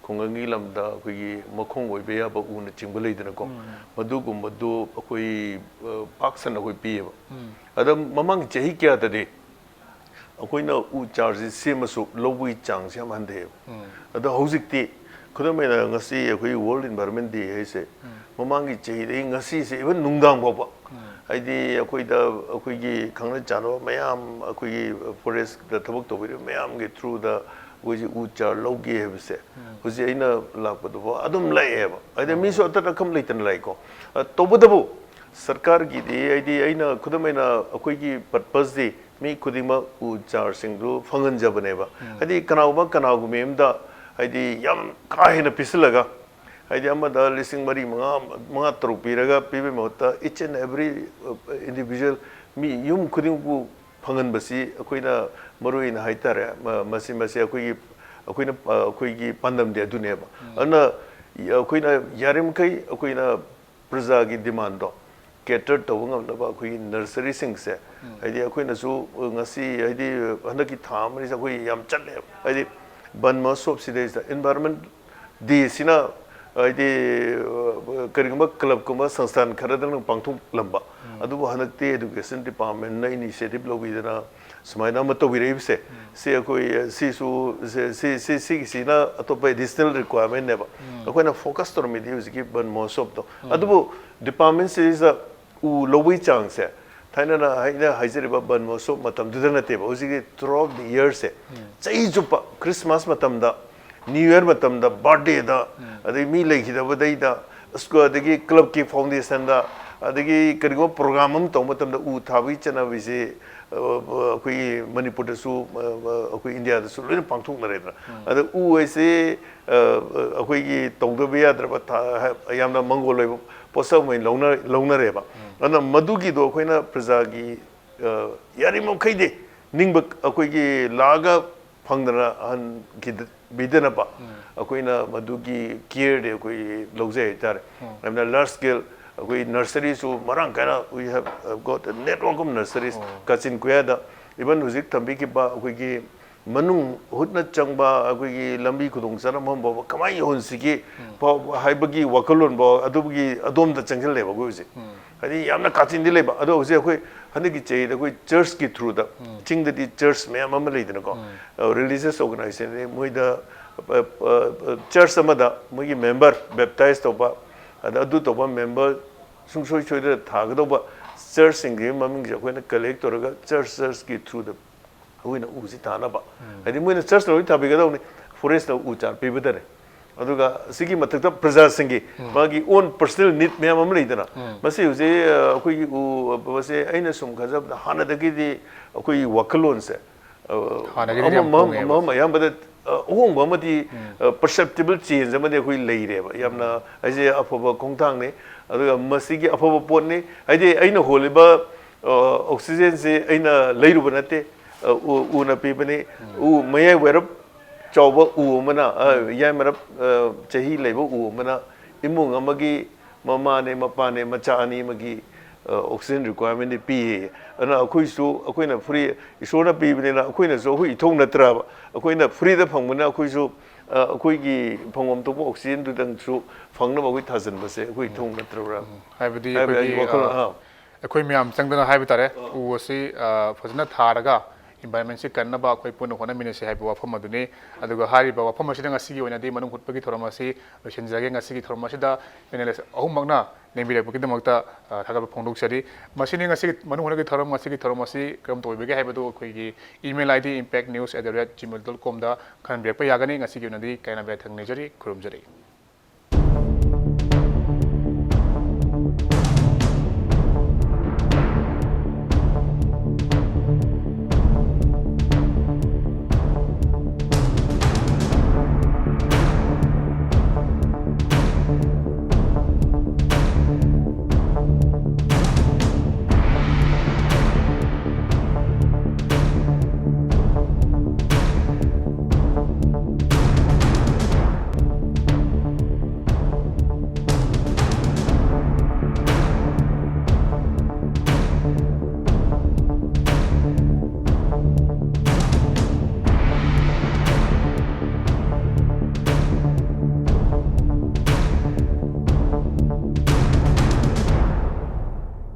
ꯈꯨꯡꯒꯪꯒꯤ ꯂꯝꯗ ꯑꯩꯈꯣꯏꯒꯤ ꯃꯈꯣꯡ ꯑꯣꯏꯕ ꯌꯥꯕ ꯎꯅ ꯆꯤꯡꯕ ꯂꯩꯗꯅꯀꯣ ꯃꯗꯨꯒꯨꯝꯕꯗꯨ ꯑꯩꯈꯣꯏ ꯄꯥꯛ ꯁꯟꯅ ꯑꯩꯈꯣꯏ ꯄꯤꯌꯦꯕ ꯑꯗ ꯃꯃꯥꯡꯒꯤ ꯆꯍꯤ ꯀꯌꯥꯗꯗꯤ ꯑꯩꯈꯣꯏꯅ ꯎ ꯆꯥꯔꯁꯤ ꯁꯦꯝꯃꯁꯨ ꯂꯧꯕꯒꯤ ꯆꯥꯡꯁꯦ ꯌꯥꯝ ꯍꯟꯊꯩꯑꯕ ꯑꯗꯣ ꯍꯧꯖꯤꯛꯇꯤ ꯈꯨꯗꯝ ꯑꯣꯏꯅ ꯉꯁꯤ ꯑꯩꯈꯣꯏ ꯋꯥꯔꯜ ꯏꯟꯚꯥꯏꯔꯣꯟꯃꯦꯟ ꯗꯦ ꯍꯥꯏꯁꯦ ꯃꯃꯥꯡꯒꯤ ꯆꯍꯤꯗꯒꯤ ꯉꯁꯤꯁꯦ ꯏꯚꯟ ꯅꯨꯡꯗꯥꯡ ꯐꯥꯎꯕ ꯍꯥꯏꯗꯤ ꯑꯩꯈꯣꯏꯒꯤ ꯈꯪꯅ ꯆꯥꯟꯅꯕ ꯃꯌꯥꯝ ꯑꯩꯈꯣꯏꯒꯤ ꯐꯣꯔꯦꯁꯇ ꯊꯕꯛ ꯇꯧꯕꯤꯔꯤꯕ ꯃꯌꯥꯝꯒꯤ ꯊ꯭ꯔꯨꯗ ꯑꯩꯈꯣꯏꯁꯤ ꯎ ꯆꯥꯔ ꯂꯧꯒꯦ ꯍꯥꯏꯕꯁꯦ ꯍꯧꯖꯤꯛ ꯑꯩꯅ ꯂꯥꯛꯄꯗꯨꯐꯥꯎ ꯑꯗꯨꯝ ꯂꯥꯛꯑꯦꯕ ꯍꯥꯏꯗꯤ ꯃꯤꯁꯨ ꯑꯇꯠ ꯑꯈꯝ ꯂꯩꯇꯅ ꯂꯥꯛꯏꯀꯣ ꯇꯧꯕꯇꯕꯨ ꯁꯔꯀꯥꯔꯒꯤꯗꯤ ꯍꯥꯏꯗꯤ ꯑꯩꯅ ꯈꯨꯗꯝ ꯑꯣꯏꯅ ꯑꯩꯈꯣꯏꯒꯤ ꯄꯔꯄꯁꯇꯤ ꯃꯤ ꯈꯨꯗꯤꯡꯃꯛ ꯎ ꯆꯥꯔꯁꯤꯡꯗꯨ ꯐꯪꯍꯟꯖꯕꯅꯦꯕ ꯍꯥꯏꯗꯤ ꯀꯅꯥꯒꯨꯝꯕ ꯑꯃꯗ ꯍꯥꯏꯗꯤ ꯌꯥꯝ ꯀꯥ ꯍꯦꯟꯅ ꯄꯤꯁꯤꯜꯂꯒ ꯍꯥꯏꯗꯤ ꯑꯃꯗ ꯂꯤꯁꯤꯡ ꯃꯉꯥ ꯇꯔꯨꯛ ꯄꯤꯔꯒ ꯄꯤꯕꯒꯤ ꯃꯍꯨꯠꯇ ꯏꯆ ꯑꯦꯟ ꯑꯦꯕ꯭ꯔꯤ ꯏꯟꯗꯤꯕꯤꯖꯨꯋꯦꯜ ꯃꯤ ꯌꯨꯝ ꯈꯨꯗꯤꯡꯃꯛꯄꯨ ꯐꯪꯍꯟꯕꯁꯤ ꯑꯩꯈꯣꯏꯅ ꯃꯔꯨꯑꯣꯏꯅ ꯍꯥꯏꯇꯥꯔꯦ ꯃꯁꯤ ꯑꯩꯈꯣꯏꯒꯤ ꯄꯥꯟꯗꯝꯗꯤ ꯑꯗꯨꯅꯦꯕ ꯑꯗꯨꯅ ꯑꯩꯈꯣꯏꯅ ꯌꯥꯔꯤꯃꯈꯩ ꯑꯩꯈꯣꯏꯅ ꯄ꯭ꯔꯖꯥꯒꯤ ꯗꯤꯃꯥꯟꯗꯣ ꯀꯦꯇꯔ ꯇꯧꯕ ꯉꯝꯅꯕ ꯑꯩꯈꯣꯏꯒꯤ ꯅꯔꯁꯔꯤꯁꯤꯡꯁꯦ ꯍꯥꯏꯗꯤ ꯑꯩꯈꯣꯏꯅꯁꯨ ꯉꯁꯤ ꯍꯥꯏꯗꯤ ꯍꯟꯗꯛꯀꯤ ꯊꯥ ꯑꯃꯁꯤꯗ ꯑꯩꯈꯣꯏ ꯌꯥꯝ ꯆꯠꯂꯦꯕ ꯍꯥꯏꯗꯤ ꯕꯟ ꯃꯍꯣꯠꯁꯣꯞꯁꯤꯗꯩꯁꯤꯗ ꯏꯟꯚꯥꯏꯔꯣꯟꯃꯦꯟ ꯗꯦꯁꯤꯅ ꯍꯥꯏꯗꯤ ꯀꯔꯤꯒꯨꯝꯕ ꯀ꯭ꯂꯕꯀꯨꯝꯕ ꯁꯪꯁꯊꯥꯟ ꯈꯔꯗꯪ ꯄꯥꯡꯊꯣꯛꯂꯝꯕ ꯑꯗꯨꯕꯨ ꯍꯟꯗꯛꯇꯤ ꯑꯦꯗꯨꯀꯦꯁꯟ ꯗꯤꯄꯥꯔꯠꯃꯦꯟꯅ ꯏꯅꯤꯁꯤꯌꯦꯇꯤꯚ ꯂꯧꯕꯤꯗꯅ ꯁꯨꯃꯥꯏꯅ ꯑꯃ ꯇꯧꯕꯤꯔꯛꯏꯕꯁꯦ ꯁꯤ ꯑꯩꯈꯣꯏ ꯁꯤꯒꯤꯁꯤꯅ ꯑꯇꯣꯞꯄ ꯑꯦꯗꯤꯁꯅꯦꯜ ꯔꯤꯀ꯭ꯋꯥꯌꯔꯃꯦꯟꯅꯦꯕ ꯑꯩꯈꯣꯏꯅ ꯐꯣꯀꯁ ꯇꯧꯔꯝꯃꯤꯗꯤ ꯍꯧꯖꯤꯛꯀꯤ ꯕꯟ ꯃꯍꯣꯠꯁꯣꯞꯇꯣ ꯑꯗꯨꯕꯨ ꯗꯤꯄꯥꯔꯠꯃꯦꯟꯁꯤꯗ ꯎ ꯂꯧꯕꯒꯤ ꯆꯥꯡꯁꯦ ꯊꯥꯏꯅꯅ ꯑꯩꯅ ꯍꯥꯏꯖꯔꯤꯕ ꯕꯟ ꯃꯍꯣꯠꯁꯣꯞ ꯃꯇꯝꯗꯨꯗ ꯅꯠꯇꯦꯕ ꯍꯧꯖꯤꯛꯀꯤ ꯊ꯭ꯔꯨ ꯑꯥꯎꯠ ꯗꯤ ꯏꯌꯔꯁꯦ ꯆꯍꯤ ꯆꯨꯞꯄ ꯈ꯭ꯔꯤꯁꯃꯥꯁ ꯃꯇꯝꯗ ꯅ꯭ꯌꯨ ꯏꯌꯔ ꯃꯇꯝꯗ ꯕꯥꯔꯊꯗꯦꯗ ꯑꯗꯩ ꯃꯤ ꯂꯩꯈꯤꯗꯕꯗꯩꯗ ꯑꯗꯒꯤ ꯀ꯭ꯂꯕꯀꯤ ꯐꯥꯎꯟꯗꯦꯁꯟꯗ ꯑꯗꯒꯤ ꯀꯔꯤꯒꯨꯝꯕ ꯄ꯭ꯔꯣꯒ꯭ꯔꯥꯝ ꯑꯃ ꯇꯧꯕ ꯃꯇꯝꯗ ꯎ ꯊꯥꯕꯒꯤ ꯆꯠꯅꯕꯤꯁꯤ ꯑꯩꯈꯣꯏꯒꯤ ꯃꯅꯤꯄꯨꯔꯗꯁꯨ ꯑꯩꯈꯣꯏ ꯏꯟꯗꯤꯌꯥꯗꯁꯨ ꯂꯣꯏꯅ ꯄꯥꯡꯊꯣꯛꯅꯔꯦꯗꯅ ꯑꯗ ꯎ ꯍꯥꯏꯁꯤ ꯑꯩꯈꯣꯏꯒꯤ ꯇꯧꯗꯕ ꯌꯥꯗ꯭ꯔꯕ ꯌꯥꯝꯅ ꯃꯪꯒꯣꯜ ꯑꯣꯏꯕ ꯄꯣꯠꯁꯛ ꯑꯣꯏꯅ ꯂꯧꯅꯔꯦꯕ ꯑꯗꯨꯅ ꯃꯗꯨꯒꯤꯗꯣ ꯑꯩꯈꯣꯏꯅ ꯄ꯭ꯔꯖꯥꯒꯤ ꯌꯥꯔꯤꯃꯈꯩꯗꯤ ꯅꯤꯡꯕ ꯑꯩꯈꯣꯏꯒꯤ ꯂꯥꯛꯑꯒ ꯐꯪꯗꯅ ꯍꯟꯈꯤꯕꯤꯗꯅꯕ ꯑꯩꯈꯣꯏꯅ ꯃꯗꯨꯒꯤ ꯀꯤꯌꯔꯗꯤ ꯑꯩꯈꯣꯏ ꯂꯧꯖꯩ ꯍꯥꯏꯇꯥꯔꯦ ꯌꯥꯝꯅ ꯂꯥꯔꯖ ꯁ꯭ꯀꯦꯜ ꯑꯩꯈꯣꯏ ꯅꯔꯁꯔꯤꯁꯨ ꯃꯔꯥꯡ ꯀꯥꯏꯅ we have got network of nurseries ꯀꯥꯆꯤꯟ ꯀꯣꯏꯌꯥꯗ ꯏꯚꯟ ꯍꯧꯖꯤꯛ ꯊꯝꯕꯤꯈꯤꯕ ꯑꯩꯈꯣꯏꯒꯤ ꯃꯅꯨꯡ ꯍꯨꯠꯅ ꯆꯪꯕ ꯑꯩꯈꯣꯏꯒꯤ ꯂꯝꯕꯤ ꯈꯨꯗꯣꯡ ꯆꯥꯗꯕ ꯐꯥꯎꯕ ꯀꯃꯥꯏꯅ ꯌꯧꯍꯟꯁꯤꯒꯦ ꯍꯥꯏꯕꯒꯤ ꯋꯥꯈꯜꯂꯣꯟꯐꯥꯎ ꯑꯗꯨꯒꯤ ꯑꯗꯣꯝꯗ ꯆꯪꯁꯤꯜꯂꯦꯕ ꯑꯩꯈꯣꯏ ꯍꯧꯖꯤꯛ ꯍꯥꯏꯗꯤ ꯌꯥꯝꯅ ꯀꯥꯆꯤꯟꯗꯤ ꯂꯩꯕ ꯑꯗꯣ ꯍꯧꯖꯤꯛ ꯑꯩꯈꯣꯏ ꯍꯟꯗꯛꯀꯤ ꯆꯍꯤꯗ ꯑꯩꯈꯣꯏ ꯆꯔꯆꯀꯤ ꯊ꯭ꯔꯨꯗ ꯆꯤꯡꯗꯗꯤ ꯆꯔꯆ ꯃꯌꯥꯝ ꯑꯃ ꯂꯩꯗꯅꯀꯣ ꯔꯤꯂꯤꯖꯤꯌꯁ ꯑꯣꯔꯒꯅꯥꯏꯖꯦꯁꯟ ꯃꯣꯏꯗ ꯆꯔꯆ ꯑꯃꯗ ꯃꯣꯏꯒꯤ ꯃꯦꯝꯕꯔ ꯕꯦꯞꯇꯥꯏꯖ ꯇꯧꯕ ꯑꯗꯨ ꯇꯧꯕ ꯃꯦꯝꯕꯔ ꯁꯨꯡꯁꯣꯏ ꯁꯣꯏꯗꯅ ꯊꯥꯒꯗꯧꯕ ꯆꯔꯆꯁꯤꯡꯒꯤ ꯃꯃꯤꯡꯁꯦ ꯑꯩꯈꯣꯏꯅ ꯀꯂꯦꯛ ꯇꯧꯔꯒ ꯆꯔꯆꯀꯤ ꯊ꯭ꯔꯨꯗ ꯑꯩꯈꯣꯏꯅ ꯎꯁꯤ ꯊꯥꯅꯕ ꯍꯥꯏꯗꯤ ꯃꯣꯏꯅ ꯆꯔꯆ ꯂꯣꯏ ꯊꯥꯕꯤꯒꯗꯧꯅꯤ ꯐꯣꯔꯦꯁꯇ ꯎ ꯆꯥꯔ ꯄꯤꯕꯗꯅꯦ ꯑꯗꯨꯒ ꯁꯤꯒꯤ ꯃꯊꯛꯇ ꯄ꯭ꯔꯖꯥꯁꯤꯡꯒꯤ ꯃꯥꯒꯤ ꯑꯣꯟ ꯄꯔꯁꯣꯅꯦꯜ ꯅꯤꯗ ꯃꯌꯥꯝ ꯑꯃ ꯂꯩꯗꯅ ꯃꯁꯤ ꯍꯧꯖꯤꯛ ꯑꯩꯈꯣꯏꯒꯤ ꯎꯕꯁꯦ ꯑꯩꯅ ꯁꯨꯝ ꯈꯟꯖꯕꯗ ꯍꯥꯟꯅꯗꯒꯤꯗꯤ ꯑꯩꯈꯣꯏꯒꯤ ꯋꯥꯈꯜꯂꯣꯟꯁꯦ ꯑꯌꯥꯝꯕꯗ ꯑꯍꯣꯡꯕ ꯑꯃꯗꯤ perceptible change ꯑꯃꯗꯤ ꯑꯩꯈꯣꯏ ꯂꯩꯔꯦꯕ ꯌꯥꯝꯅ ꯑꯩꯁꯦ ꯑꯐꯕ ꯈꯣꯡꯊꯥꯡꯅꯤ ꯑꯗꯨꯒ ꯃꯁꯤꯒꯤ ꯑꯐꯕ ꯄꯣꯠꯅꯤ ꯍꯥꯏꯗꯤ ꯑꯩꯅ ꯍꯣꯜꯂꯤꯕ ꯑꯣꯛꯁꯤꯖꯦꯟꯁꯦ ꯑꯩꯅ ꯂꯩꯔꯨꯕ ꯅꯠꯇꯦ ꯎꯅ ꯄꯤꯕꯅꯤ ꯎ ꯃꯌꯥꯏ ꯋꯥꯏꯔꯞ ꯆꯥꯎꯕ ꯎ ꯑꯃꯅ ꯌꯥꯏ ꯃꯔꯞ ꯆꯍꯤ ꯂꯩꯕ ꯎ ꯑꯃꯅ ꯏꯃꯨꯡ ꯑꯃꯒꯤ ꯃꯃꯥꯅꯦ ꯃꯄꯥꯅꯦ ꯃꯆꯥ ꯑꯅꯤ ꯑꯃꯒꯤ oxygen requirement pi ana akhui su akhui na free isona pi bne na akhui na so hui thong na tra akhui na free da phang na akhui su akhui gi phangom to oxygen du dang su phang na ba hui thajan ba se akhui thong na tra ra hai badi akhui myam chang da hai ba tare u si phajna tharaga environment se kanna ba akhui pun hona mine se hai ba pham aduni aduga hari ba pham se nga si oina di manung hutpa gi thorama si losin jage nga si gi thorama si da penele ahum magna nembi bu ki damakta thagal phongdok sari masini nga si manung hona gi thorama si gi thorama si kram toibe ge hai ba do akhui gi email id impactnews@gmail.com da khan be pa yagani nga si gi oina di kaina be thang ne jari kurum jari